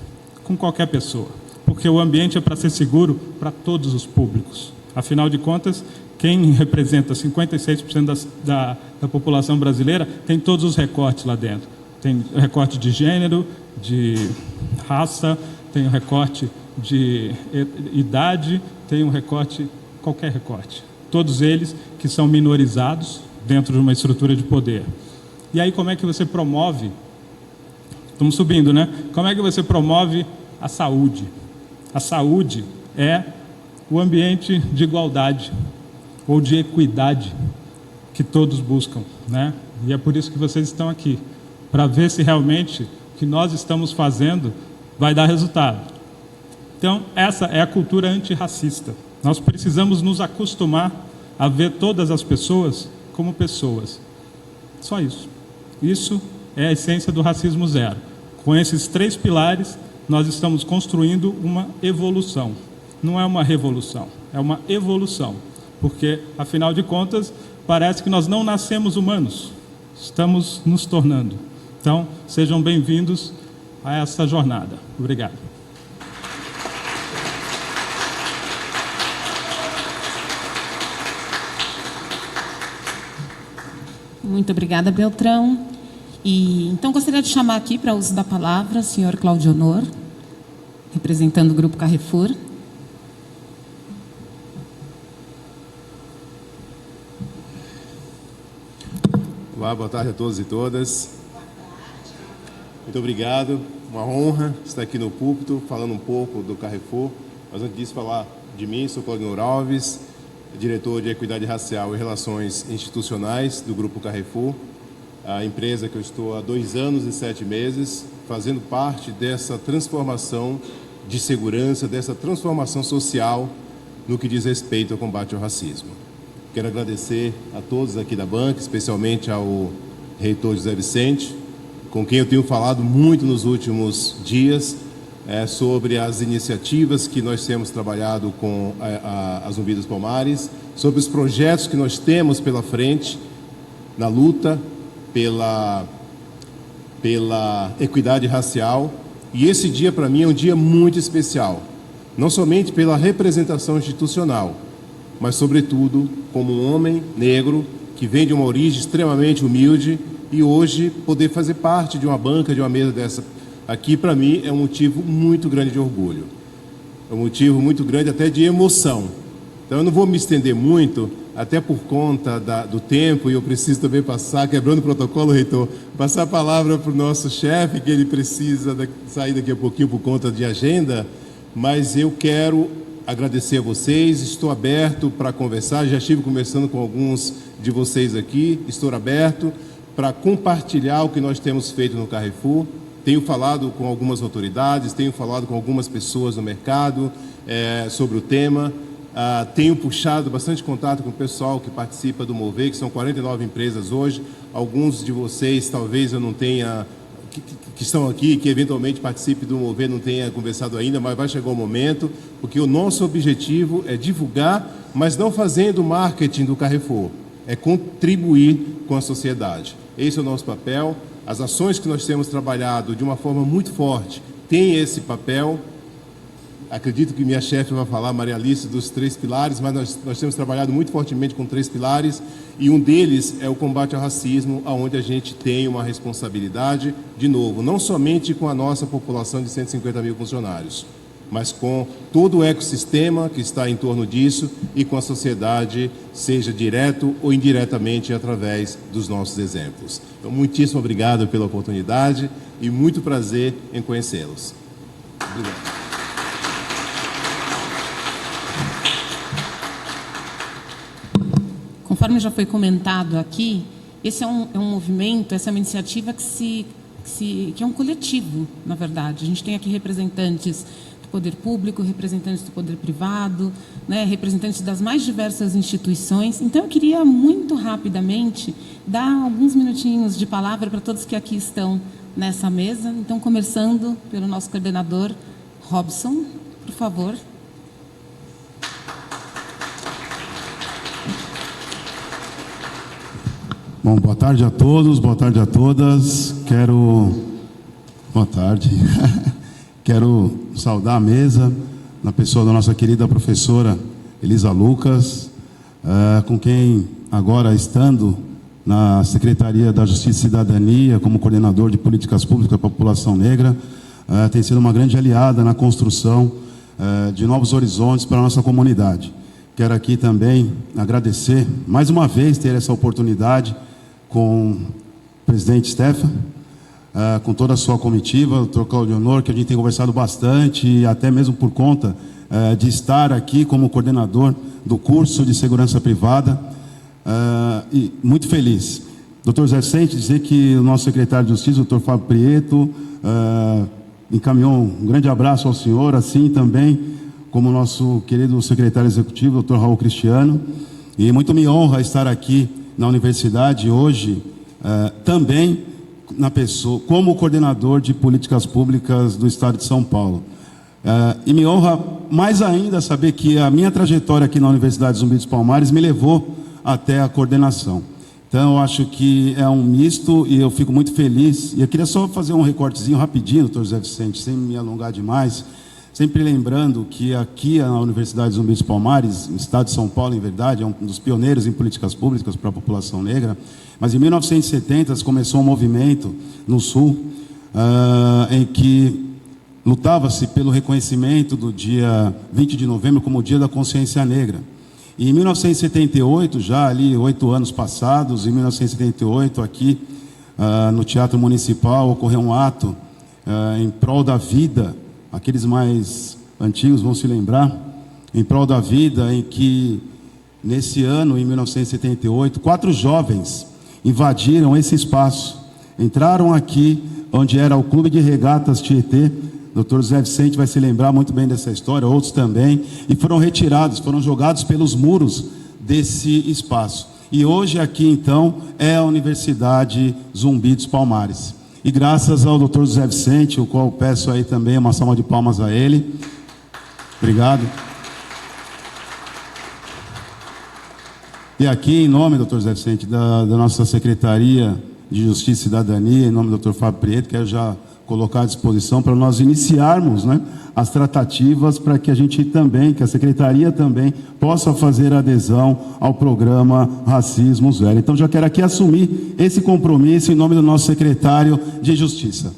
com qualquer pessoa. Porque o ambiente é para ser seguro para todos os públicos. Afinal de contas, quem representa 56% da população brasileira tem todos os recortes lá dentro. Tem recorte de gênero, de raça, tem um recorte de idade, tem um recorte, qualquer recorte. Todos eles que são minorizados dentro de uma estrutura de poder. E aí como é que você promove? Estamos subindo, né? Como é que você promove a saúde? A saúde é o ambiente de igualdade ou de equidade que todos buscam, né? E é por isso que vocês estão aqui, para ver se realmente o que nós estamos fazendo vai dar resultado. Então, essa é a cultura antirracista. Nós precisamos nos acostumar a ver todas as pessoas como pessoas. Só isso. Isso é a essência do racismo zero. Com esses 3 pilares, nós estamos construindo uma evolução. Não é uma revolução, é uma evolução. Porque, afinal de contas, parece que nós não nascemos humanos. Estamos nos tornando. Então, sejam bem-vindos a essa jornada. Obrigado. Muito obrigada, Beltrão. Então, gostaria de chamar aqui para uso da palavra o senhor Claudionor, representando o Grupo Boa tarde a todos e todas. Muito obrigado. Uma honra estar aqui no púlpito falando um pouco do Carrefour. Mas antes disso, falar de mim, sou Claudinor Alves, diretor de Equidade Racial e Relações Institucionais do Grupo Carrefour, a empresa que eu estou há 2 anos e 7 meses, fazendo parte dessa transformação de segurança, dessa transformação social no que diz respeito ao combate ao racismo. Quero agradecer a todos aqui da banca, especialmente ao reitor José Vicente, com quem eu tenho falado muito nos últimos dias sobre as iniciativas que nós temos trabalhado com a Zumbi dos Palmares, sobre os projetos que nós temos pela frente na luta pela equidade racial. E esse dia, para mim, é um dia muito especial, não somente pela representação institucional, mas, sobretudo, como um homem negro que vem de uma origem extremamente humilde e hoje poder fazer parte de uma banca, de uma mesa dessa aqui, para mim, é um motivo muito grande de orgulho. É um motivo muito grande até de emoção. Então, eu não vou me estender muito, até por conta do tempo, e eu preciso também passar, quebrando o protocolo, reitor, passar a palavra para o nosso chefe, que ele precisa sair daqui a pouquinho por conta de agenda, mas eu quero agradecer a vocês, estou aberto para conversar, já estive conversando com alguns de vocês aqui, estou aberto para compartilhar o que nós temos feito no Carrefour. Tenho falado com algumas autoridades, tenho falado com algumas pessoas no mercado sobre o tema. Tenho puxado bastante contato com o pessoal que participa do Mover, que são 49 empresas hoje. Alguns de vocês, talvez eu não tenha, que estão aqui, que eventualmente participem do Mover, não tenha conversado ainda, mas vai chegar o momento, porque o nosso objetivo é divulgar, mas não fazendo marketing do Carrefour, é contribuir com a sociedade. Esse é o nosso papel. As ações que nós temos trabalhado de uma forma muito forte têm esse papel. Acredito que minha chefe vai falar, Maria Alice, dos 3 pilares, mas nós temos trabalhado muito fortemente com 3 pilares, e um deles é o combate ao racismo, onde a gente tem uma responsabilidade, de novo, não somente com a nossa população de 150 mil funcionários, mas com todo o ecossistema que está em torno disso e com a sociedade, seja direto ou indiretamente através dos nossos exemplos. Então, muitíssimo obrigado pela oportunidade e muito prazer em conhecê-los. Obrigado. Conforme já foi comentado aqui, esse é um movimento, essa é uma iniciativa que é um coletivo, na verdade. A gente tem aqui representantes do poder público, representantes do poder privado, né, representantes das mais diversas instituições. Então, eu queria muito rapidamente dar alguns minutinhos de palavra para todos que aqui estão nessa mesa. Então, começando pelo nosso coordenador, Robson, por favor. Bom, boa tarde a todos, boa tarde a todas. Boa tarde. Quero saudar a mesa, na pessoa da nossa querida professora Elisa Lucas, com quem agora, estando na Secretaria da Justiça e Cidadania, como coordenador de políticas públicas da população negra, tem sido uma grande aliada na construção de novos horizontes para a nossa comunidade. Quero aqui também agradecer, mais uma vez, ter essa oportunidade com o presidente Stefan, com toda a sua comitiva, o doutor Claudionor, que a gente tem conversado bastante, e até mesmo por conta de estar aqui como coordenador do curso de segurança privada, e muito feliz. Doutor Zé Vicente, dizer que o nosso secretário de Justiça, o doutor Fábio Prieto, encaminhou um grande abraço ao senhor, assim também como o nosso querido secretário executivo, doutor Raul Cristiano, e muito me honra estar aqui na universidade hoje, também na pessoa, como coordenador de políticas públicas do Estado de São Paulo. E me honra mais ainda saber que a minha trajetória aqui na Universidade Zumbi dos Palmares me levou até a coordenação. Então, eu acho que é um misto e eu fico muito feliz. E eu queria só fazer um recortezinho rapidinho, doutor José Vicente, sem me alongar demais, sempre lembrando que aqui na Universidade Zumbi dos Palmares, no estado de São Paulo, em verdade, é um dos pioneiros em políticas públicas para a população negra, mas em 1970 começou um movimento no Sul, em que lutava-se pelo reconhecimento do dia 20 de novembro como o Dia da Consciência Negra. E em 1978, já ali 8 anos passados, em 1978 aqui no Teatro Municipal ocorreu um ato em prol da vida, aqueles mais antigos vão se lembrar, em prol da vida, em que nesse ano, em 1978, 4 jovens invadiram esse espaço, entraram aqui onde era o Clube de Regatas Tietê. Dr. José Vicente vai se lembrar muito bem dessa história, outros também, e foram retirados, foram jogados pelos muros desse espaço. E hoje aqui, então, é a Universidade Zumbi dos Palmares. E graças ao Dr. José Vicente, o qual peço aí também uma salva de palmas a ele. Obrigado. E aqui, em nome, Dr. José Vicente, da nossa Secretaria de Justiça e Cidadania, em nome do Dr. Fábio Prieto, quero já colocar à disposição para nós iniciarmos, né, as tratativas para que a gente também, que a Secretaria também, possa fazer adesão ao programa Racismo Zero. Então, já quero aqui assumir esse compromisso em nome do nosso secretário de Justiça.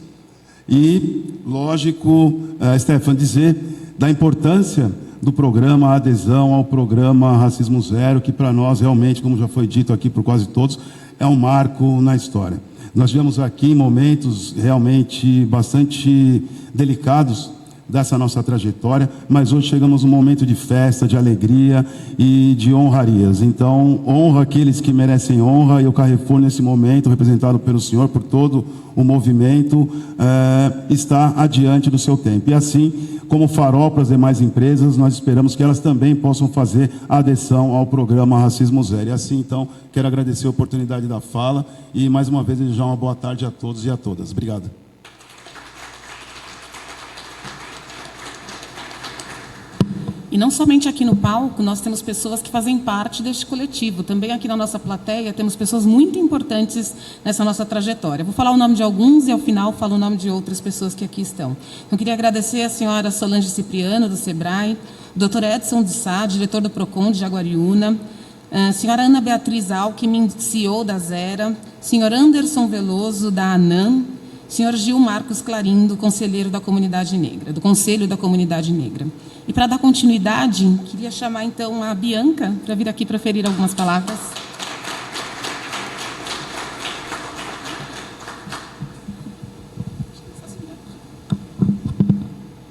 E, lógico, Stefan, dizer da importância do programa, a adesão ao programa Racismo Zero, que para nós realmente, como já foi dito aqui por quase todos, é um marco na história. Nós tivemos aqui momentos realmente bastante delicados dessa nossa trajetória, mas hoje chegamos num momento de festa, de alegria e de honrarias. Então, honra aqueles que merecem honra, e o Carrefour, nesse momento, representado pelo senhor, por todo o movimento, está adiante do seu tempo. E assim, como farol para as demais empresas, nós esperamos que elas também possam fazer a adesão ao programa Racismo Zero. E assim, então, quero agradecer a oportunidade da fala e, mais uma vez, desejar uma boa tarde a todos e a todas. Obrigado. E não somente aqui no palco, nós temos pessoas que fazem parte deste coletivo. Também aqui na nossa plateia temos pessoas muito importantes nessa nossa trajetória. Vou falar o nome de alguns e, ao final, falo o nome de outras pessoas que aqui estão. Eu queria agradecer a senhora Solange Cipriano, do SEBRAE, o Dr. Edson de Sá, diretor do PROCON de Jaguariúna, a senhora Ana Beatriz Alckmin, CEO da Zera, senhor Anderson Veloso, da ANAM, senhor Gil Marcos Clarindo, conselheiro da Comunidade Negra, do Conselho da Comunidade Negra. E para dar continuidade, queria chamar então a Bianca para vir aqui proferir algumas palavras.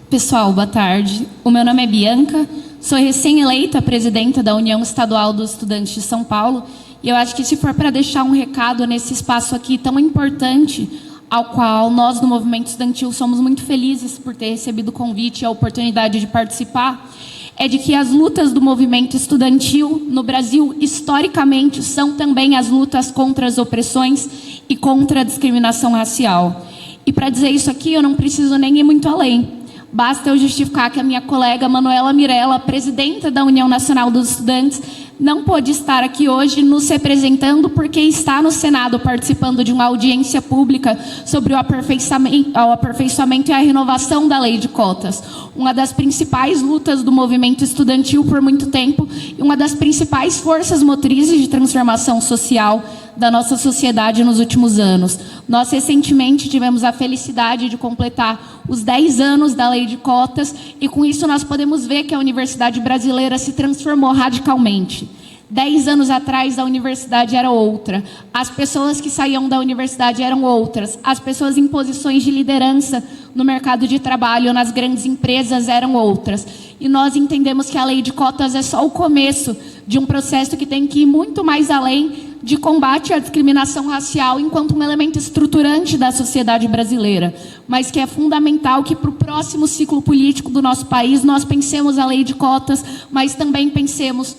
Pessoal, boa tarde. O meu nome é Bianca, sou recém-eleita presidenta da União Estadual dos Estudantes de São Paulo, e eu acho que se for para deixar um recado nesse espaço aqui tão importante, ao qual nós, no movimento estudantil, somos muito felizes por ter recebido o convite e a oportunidade de participar, é de que as lutas do movimento estudantil no Brasil, historicamente, são também as lutas contra as opressões e contra a discriminação racial. E para dizer isso aqui, eu não preciso nem ir muito além. Basta eu justificar que a minha colega Manuela Mirella, presidenta da União Nacional dos Estudantes, não pôde estar aqui hoje nos representando porque está no Senado participando de uma audiência pública sobre o aperfeiçoamento e a renovação da lei de cotas. Uma das principais lutas do movimento estudantil por muito tempo e uma das principais forças motrizes de transformação social da nossa sociedade nos últimos anos. Nós recentemente tivemos a felicidade de completar os 10 anos da lei de cotas e com isso nós podemos ver que a universidade brasileira se transformou radicalmente. 10 anos atrás a universidade era outra, as pessoas que saíam da universidade eram outras, as pessoas em posições de liderança no mercado de trabalho, nas grandes empresas eram outras. E nós entendemos que a lei de cotas é só o começo de um processo que tem que ir muito mais além de combate à discriminação racial enquanto um elemento estruturante da sociedade brasileira, mas que é fundamental que para o próximo ciclo político do nosso país nós pensemos a lei de cotas, mas também pensemos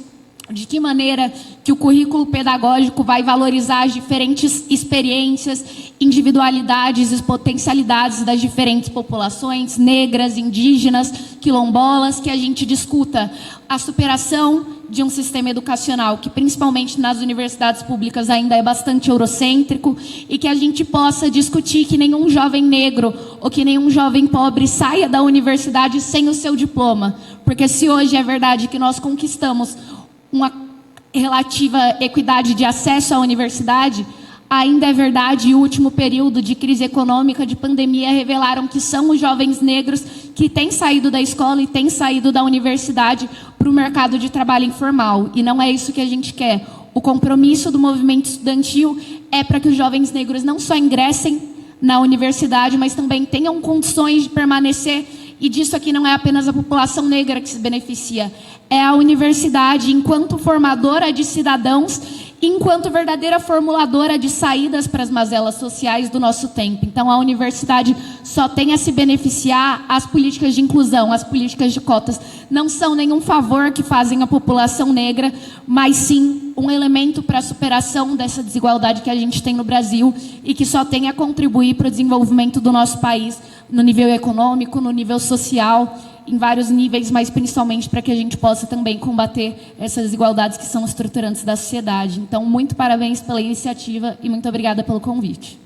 de que maneira que o currículo pedagógico vai valorizar as diferentes experiências, individualidades e potencialidades das diferentes populações, negras, indígenas, quilombolas, que a gente discuta a superação de um sistema educacional que, principalmente nas universidades públicas, ainda é bastante eurocêntrico, e que a gente possa discutir que nenhum jovem negro ou que nenhum jovem pobre saia da universidade sem o seu diploma. Porque se hoje é verdade que nós conquistamos uma relativa equidade de acesso à universidade, ainda é verdade, e o último período de crise econômica, de pandemia, revelaram que são os jovens negros que têm saído da escola e têm saído da universidade para o mercado de trabalho informal. E não é isso que a gente quer. O compromisso do movimento estudantil é para que os jovens negros não só ingressem na universidade, mas também tenham condições de permanecer. E disso aqui não é apenas a população negra que se beneficia, é a universidade enquanto formadora de cidadãos, enquanto verdadeira formuladora de saídas para as mazelas sociais do nosso tempo. Então, a universidade só tem a se beneficiar. As políticas de inclusão, as políticas de cotas, não são nenhum favor que fazem à população negra, mas sim um elemento para a superação dessa desigualdade que a gente tem no Brasil e que só tem a contribuir para o desenvolvimento do nosso país, no nível econômico, no nível social, em vários níveis, mas principalmente para que a gente possa também combater essas desigualdades que são estruturantes da sociedade. Então, muito parabéns pela iniciativa e muito obrigada pelo convite.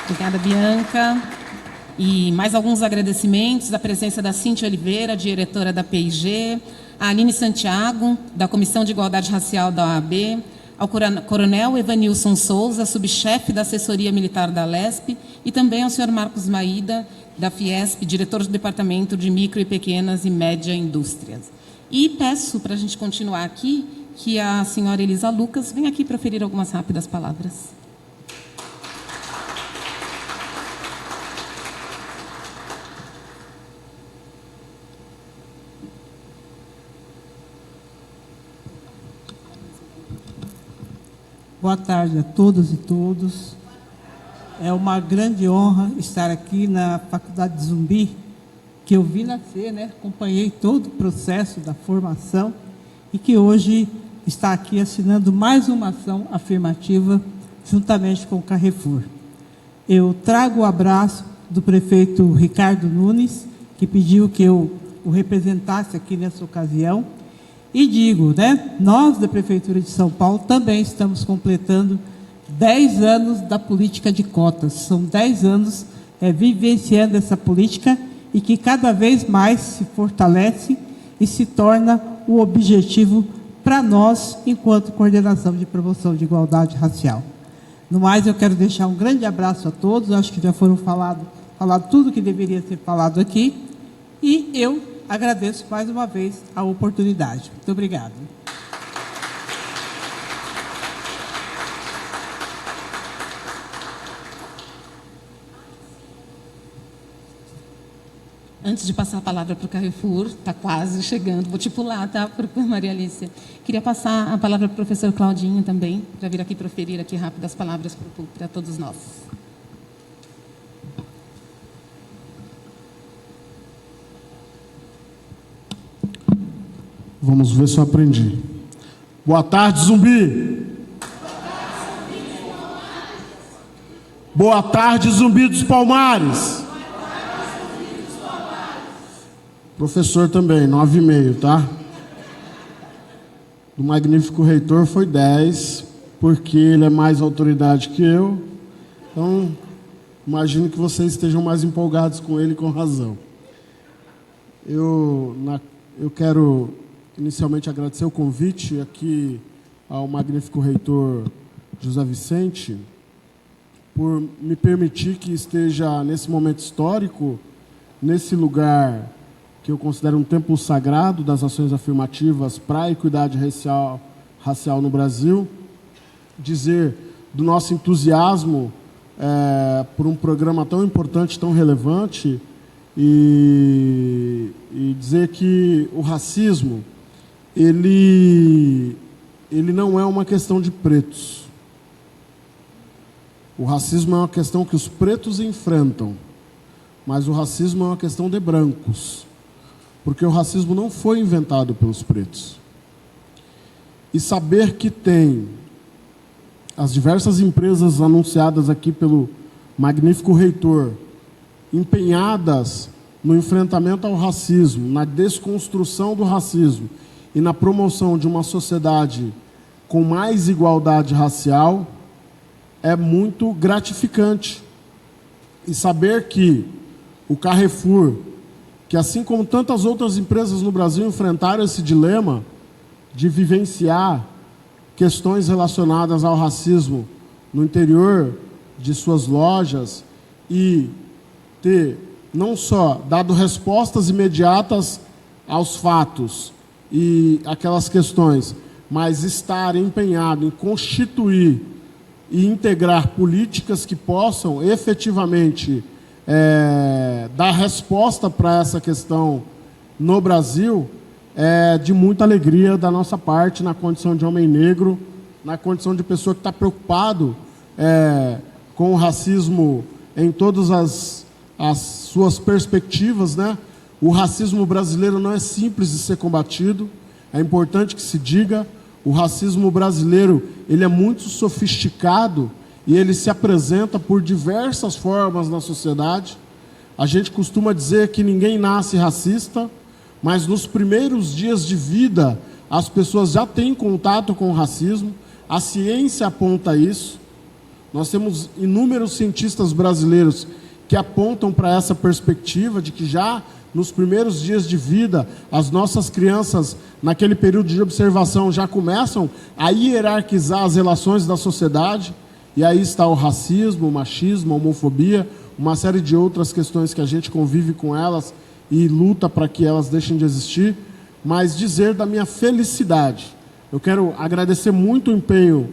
Obrigada, Bianca. E mais alguns agradecimentos, a presença da Cíntia Oliveira, diretora da PIG, a Aline Santiago, da Comissão de Igualdade Racial da OAB, ao coronel Evanilson Souza, subchefe da assessoria militar da LESP, e também ao senhor Marcos Maída, da Fiesp, diretor do Departamento de Micro e Pequenas e Média Indústrias. E peço, para a gente continuar aqui, que a senhora Elisa Lucas venha aqui proferir algumas rápidas palavras. Boa tarde a todas e todos. É uma grande honra estar aqui na Faculdade de Zumbi, que eu vi nascer, né? Acompanhei todo o processo da formação e que hoje está aqui assinando mais uma ação afirmativa juntamente com o Carrefour. Eu trago o abraço do prefeito Ricardo Nunes, que pediu que eu o representasse aqui nessa ocasião. E digo, né, nós da Prefeitura de São Paulo também estamos completando 10 anos da política de cotas. São 10 anos vivenciando essa política e que cada vez mais se fortalece e se torna o objetivo para nós, enquanto coordenação de promoção de igualdade racial. No mais, eu quero deixar um grande abraço a todos. Acho que já foram falado tudo que deveria ser falado aqui. E eu agradeço mais uma vez a oportunidade. Muito obrigado. Antes de passar a palavra para o Carrefour, está quase chegando, vou te pular, tá, para Maria Alice. Queria passar a palavra para o professor Claudinho também, para vir aqui proferir aqui rápido as palavras para todos nós. Vamos ver se eu aprendi. Boa tarde, Zumbi. Boa tarde, Zumbi dos Palmares. Professor também, 9,5, tá? Do magnífico reitor foi 10, porque ele é mais autoridade que eu. Então, imagino que vocês estejam mais empolgados com ele, com razão. Eu quero inicialmente agradecer o convite aqui ao magnífico reitor José Vicente por me permitir que esteja nesse momento histórico, nesse lugar que eu considero um templo sagrado das ações afirmativas para a equidade racial no Brasil, dizer do nosso entusiasmo por um programa tão importante, tão relevante, e dizer que o racismo ele não é uma questão de pretos. O racismo é uma questão que os pretos enfrentam, mas o racismo é uma questão de brancos, porque o racismo não foi inventado pelos pretos. E saber que tem as diversas empresas anunciadas aqui pelo magnífico reitor, empenhadas no enfrentamento ao racismo, na desconstrução do racismo e na promoção de uma sociedade com mais igualdade racial, é muito gratificante. E saber que o Carrefour, que assim como tantas outras empresas no Brasil enfrentaram esse dilema de vivenciar questões relacionadas ao racismo no interior de suas lojas e ter não só dado respostas imediatas aos fatos e aquelas questões, mas estar empenhado em constituir e integrar políticas que possam efetivamente dar resposta para essa questão no Brasil, é de muita alegria da nossa parte, na condição de homem negro, na condição de pessoa que está preocupado com o racismo em todas as suas perspectivas, né? O racismo brasileiro não é simples de ser combatido, é importante que se diga. O racismo brasileiro, ele é muito sofisticado e ele se apresenta por diversas formas na sociedade. A gente costuma dizer que ninguém nasce racista, mas nos primeiros dias de vida as pessoas já têm contato com o racismo, a ciência aponta isso. Nós temos inúmeros cientistas brasileiros que apontam para essa perspectiva de que já nos primeiros dias de vida, as nossas crianças, naquele período de observação, já começam a hierarquizar as relações da sociedade, e aí está o racismo, o machismo, a homofobia, uma série de outras questões que a gente convive com elas e luta para que elas deixem de existir, mas dizer da minha felicidade. Eu quero agradecer muito o empenho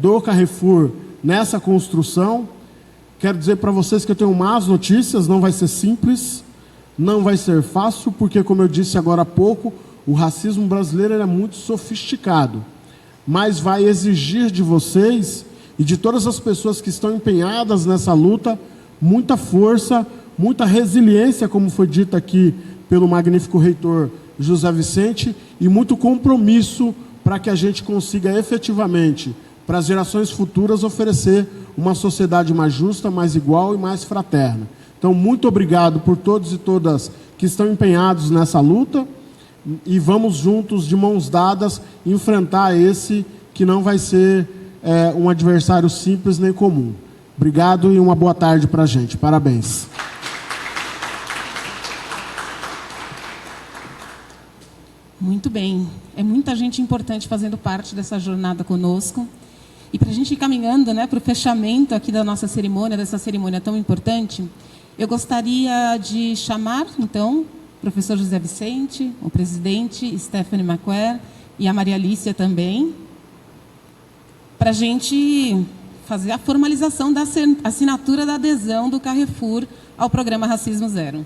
do Carrefour nessa construção. Quero dizer para vocês que eu tenho más notícias, não vai ser simples, não vai ser fácil, porque, como eu disse agora há pouco, o racismo brasileiro é muito sofisticado, mas vai exigir de vocês e de todas as pessoas que estão empenhadas nessa luta, muita força, muita resiliência, como foi dito aqui pelo magnífico reitor José Vicente, e muito compromisso para que a gente consiga efetivamente, para as gerações futuras, oferecer uma sociedade mais justa, mais igual e mais fraterna. Então, muito obrigado por todos e todas que estão empenhados nessa luta, e vamos juntos, de mãos dadas, enfrentar esse que não vai ser um adversário simples nem comum. Obrigado e uma boa tarde para a gente. Parabéns. Muito bem. É muita gente importante fazendo parte dessa jornada conosco. E para a gente ir caminhando, né, para o fechamento aqui da nossa cerimônia, dessa cerimônia tão importante, eu gostaria de chamar, então, o professor José Vicente, o presidente Stephanie Macquer e a Maria Alicia também, para a gente fazer a formalização da assinatura da adesão do Carrefour ao programa Racismo Zero.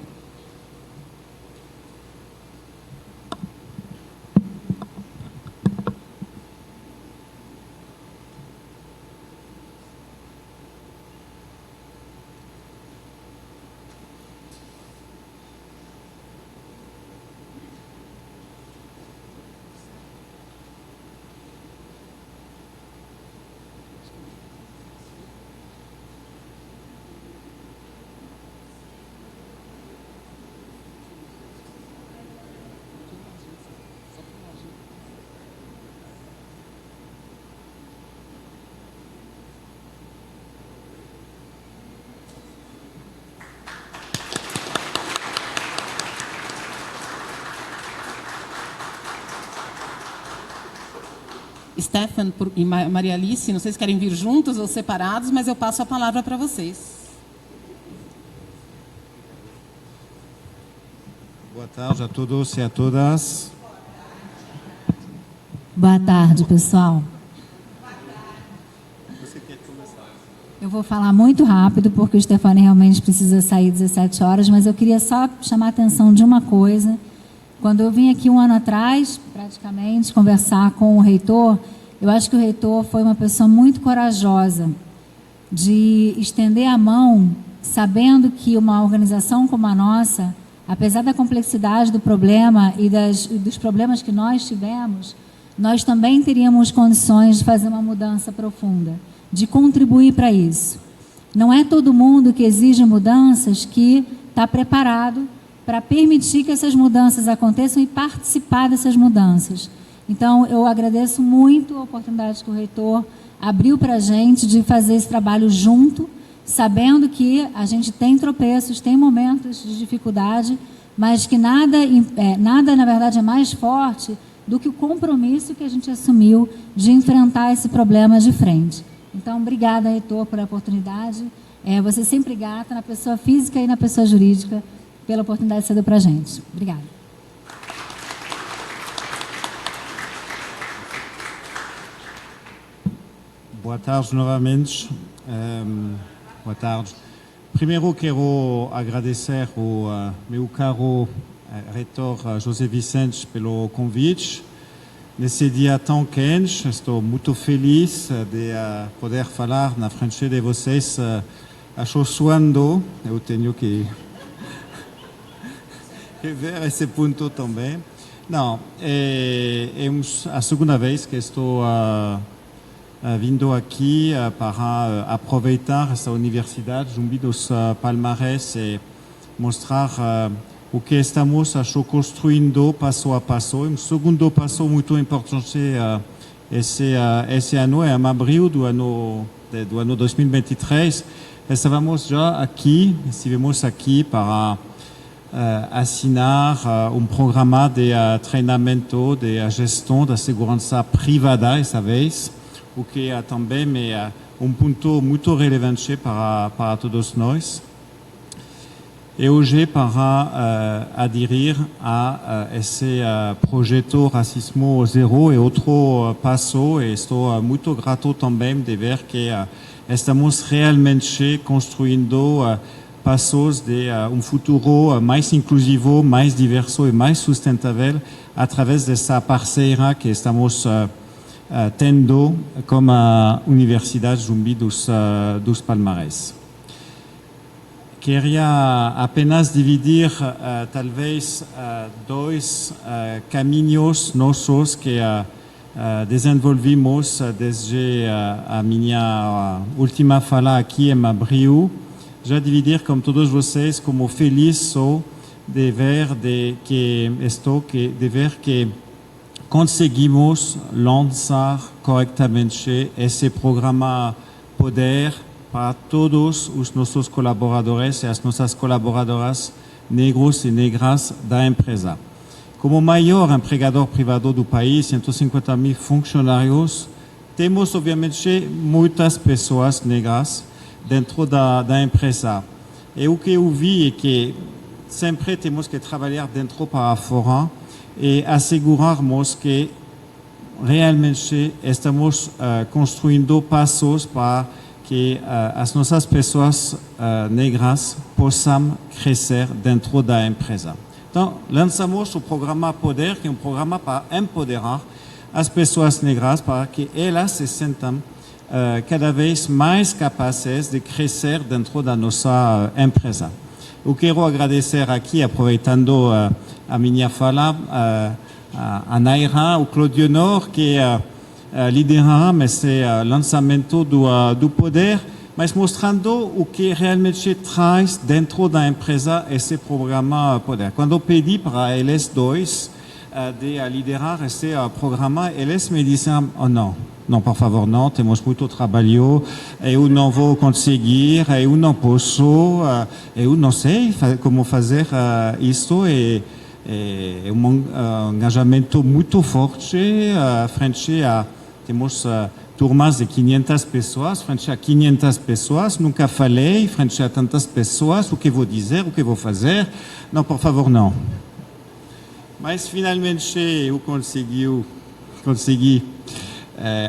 Stefan e Maria Alice, não sei se querem vir juntos ou separados, mas eu passo a palavra para vocês. Boa tarde a todos e a todas. Boa tarde, pessoal. Eu vou falar muito rápido, porque o Stefani realmente precisa sair às 17 horas, mas eu queria só chamar a atenção de uma coisa. Quando eu vim aqui um ano atrás, praticamente, conversar com o reitor, eu acho que o reitor foi uma pessoa muito corajosa de estender a mão, sabendo que uma organização como a nossa, apesar da complexidade do problema e dos problemas que nós tivemos, nós também teríamos condições de fazer uma mudança profunda, de contribuir para isso. Não é todo mundo que exige mudanças que está preparado para permitir que essas mudanças aconteçam e participar dessas mudanças. Então, eu agradeço muito a oportunidade que o reitor abriu para a gente de fazer esse trabalho junto, sabendo que a gente tem tropeços, tem momentos de dificuldade, mas que nada, na verdade, é mais forte do que o compromisso que a gente assumiu de enfrentar esse problema de frente. Então, obrigada, reitor, pela oportunidade. Você sempre grata na pessoa física e na pessoa jurídica pela oportunidade cedida para a gente. Obrigada. Boa tarde novamente. Boa tarde. Primeiro quero agradecer ao meu caro reitor José Vicente pelo convite. Nesse dia tão quente, estou muito feliz de poder falar na frente de vocês. Estou suando, eu tenho que ver esse ponto também. Não, é a segunda vez que estou vindo aqui para aproveitar essa universidade Zumbi dos Palmares e mostrar o que estamos construindo passo a passo. Segundo passo muito importante esse ano, em abril do ano 2023, estivemos aqui para assinar programa de treinamento de gestão da segurança privada essa vez, o que também é ponto muito relevante para todos nós. E hoje, para aderir a esse projeto Racismo Zero, é outro passo, e estou muito grato também de ver que estamos realmente construindo passos de futuro mais inclusivo, mais diverso e mais sustentável através dessa parceira que estamos tendo como a Universidade Zumbi dos Palmares. Queria apenas dividir, talvez, dois caminhos nossos que desenvolvimos desde a minha última fala aqui em abril. Já dividir com todos vocês como feliz sou de ver que conseguimos lançar corretamente esse programa Poder para todos os nossos colaboradores e as nossas colaboradoras negros e negras da empresa. Como maior empregador privado do país, 150 mil funcionários, temos obviamente muitas pessoas negras dentro da empresa. E o que eu vi é que sempre temos que trabalhar dentro para fora e assegurarmos que realmente estamos construindo passos para que as nossas pessoas negras possam crescer dentro da empresa. Então, lançamos o programa Poder, que é programa para empoderar as pessoas negras para que elas se sintam cada vez mais capazes de crescer dentro da nossa empresa. Eu quero agradecer aqui, aproveitando a minha fala, a Naira, o Claudio Nor, que lideraram esse lançamento do Poder, mas mostrando o que realmente traz dentro da empresa esse programa Poder. Quando eu pedi para eles dois de liderar esse programa, eles me disseram, não, por favor, não, temos muito trabalho, eu não vou conseguir, eu não posso, eu não sei como fazer isso, e um engajamento muito forte frente a, temos turmas de 500 pessoas, frente a 500 pessoas, nunca falei frente a tantas pessoas, o que vou dizer, o que vou fazer, não, por favor, não. Mas finalmente eu consegui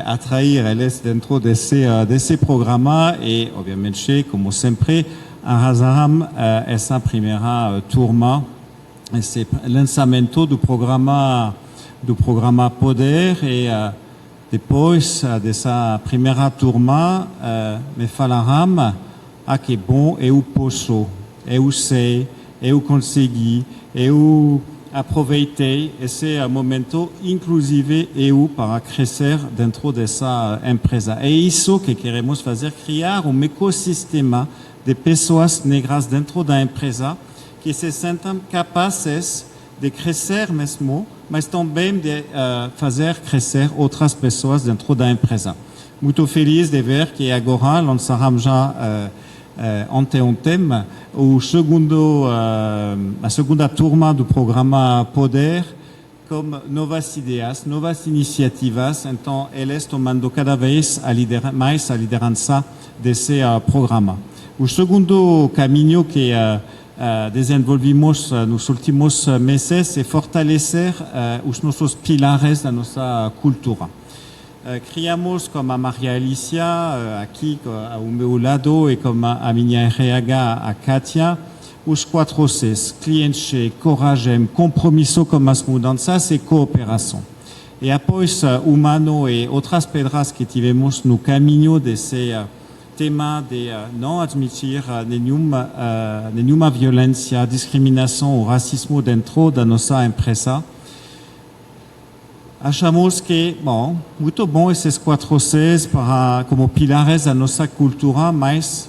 atrair eles dentro desse programa e, obviamente, como sempre, arrasaram essa primeira turma, esse lançamento do programa Poder e depois dessa primeira turma me falaram que bom, eu posso, eu sei, eu consegui, eu aproveitei esse momento, inclusive eu, para crescer dentro dessa empresa. É isso que queremos fazer, criar um ecossistema de pessoas negras dentro da empresa que se sentem capazes de crescer mesmo, mas também de fazer crescer outras pessoas dentro da empresa. Muito feliz de ver que agora lançaremos já ontem a segunda turma do programa Poder, com novas ideias, novas iniciativas. Então, eles tomando cada vez mais a liderança desse programa. O segundo caminho que desenvolvimos nos últimos meses é fortalecer os nossos pilares da nossa cultura. Criamos, como a Maria Alicia, aqui ao meu lado, e como a minha RH, a Kátia, os 4 Cs: cliente, coragem, compromisso com as mudanças e cooperação. E após humano e outras pedras que tivemos no caminho desse tema de não admitir nenhuma violência, discriminação ou racismo dentro da nossa empresa, achamos que, muito bom esses 4 Cs como pilares da nossa cultura, mas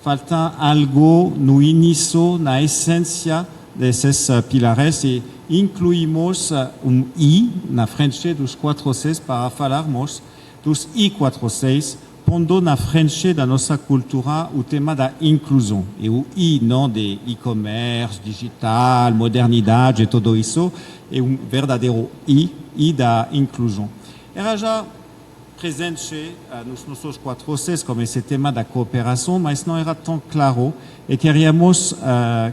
falta algo no início, na essência desses pilares, e incluímos I na frente dos 4 Cs para falarmos dos I4 Cs, pondo na frente da nossa cultura o tema da inclusão. E o I não de e-commerce, digital, modernidade e tudo isso, é verdadeiro I da inclusão. Era já presente nos nossos 4 Cs como esse tema da cooperação, mas não era tão claro, e queríamos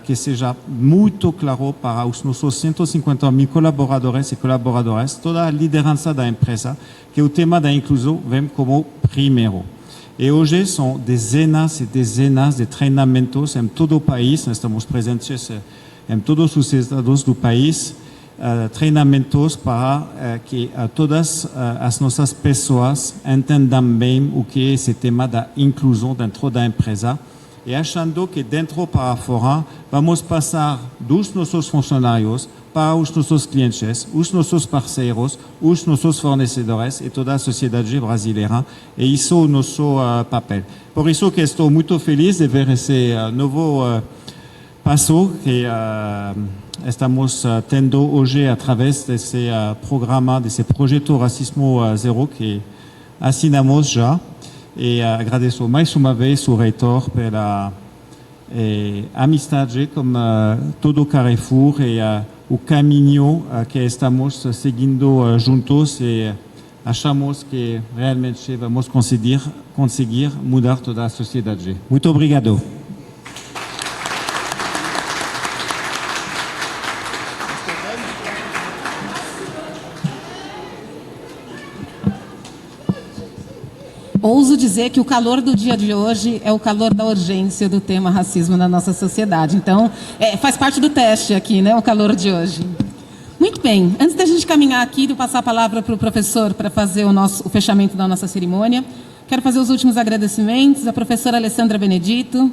que seja muito claro para os nossos 150.000 colaboradores e colaboradoras, toda a liderança da empresa, que o tema da inclusão vem como primeiro. E hoje são dezenas e dezenas de treinamentos em todo o país, nós estamos presentes em todos os estados do país, treinamentos para que todas as nossas pessoas entendam bem o que é esse tema da inclusão dentro da empresa, e achando que dentro para fora vamos passar dos nossos funcionários para os nossos clientes, os nossos parceiros, os nossos fornecedores e toda a sociedade brasileira, e isso é o nosso papel. Por isso que estou muito feliz de ver esse novo passo que estamos tendo hoje através desse programa, desse projeto Racismo Zero que assinamos já. E agradeço mais uma vez o reitor pela amizade com todo o Carrefour e o caminho que estamos seguindo juntos, e achamos que realmente vamos conseguir mudar toda a sociedade. Muito obrigado. Ouso dizer que o calor do dia de hoje é o calor da urgência do tema racismo na nossa sociedade. Então, faz parte do teste aqui, né, o calor de hoje. Muito bem, antes da gente caminhar aqui e passar a palavra para o professor para fazer o fechamento da nossa cerimônia, quero fazer os últimos agradecimentos à professora Alessandra Benedito,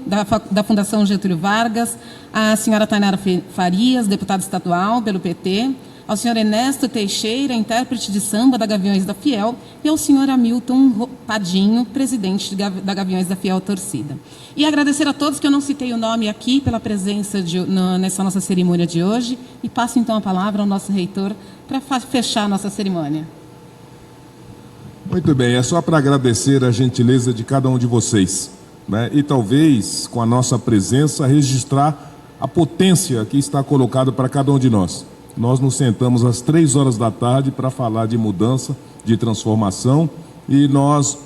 da Fundação Getúlio Vargas, à senhora Tainara Farias, deputada estadual pelo PT, ao senhor Ernesto Teixeira, intérprete de samba da Gaviões da Fiel, e ao senhor Hamilton Padinho, presidente da Gaviões da Fiel Torcida. E agradecer a todos que eu não citei o nome aqui pela presença nessa nossa cerimônia de hoje, e passo então a palavra ao nosso reitor para fechar a nossa cerimônia. Muito bem, é só para agradecer a gentileza de cada um de vocês, né? E talvez com a nossa presença registrar a potência que está colocada para cada um de nós. Nós nos sentamos às 3 horas da tarde para falar de mudança, de transformação, e nós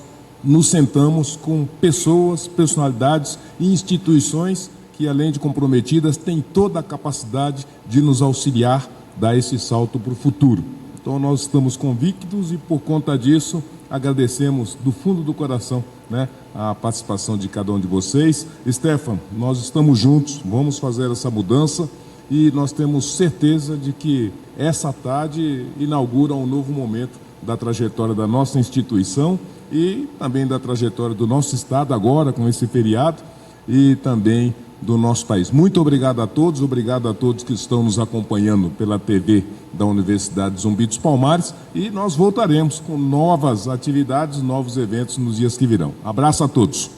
nos sentamos com pessoas, personalidades e instituições que, além de comprometidas, têm toda a capacidade de nos auxiliar, dar esse salto para o futuro. Então nós estamos convictos e, por conta disso, agradecemos do fundo do coração, né, a participação de cada um de vocês. Stefan, nós estamos juntos, vamos fazer essa mudança. E nós temos certeza de que essa tarde inaugura um novo momento da trajetória da nossa instituição e também da trajetória do nosso Estado agora com esse feriado e também do nosso país. Muito obrigado a todos que estão nos acompanhando pela TV da Universidade Zumbi dos Palmares, e nós voltaremos com novas atividades, novos eventos nos dias que virão. Abraço a todos.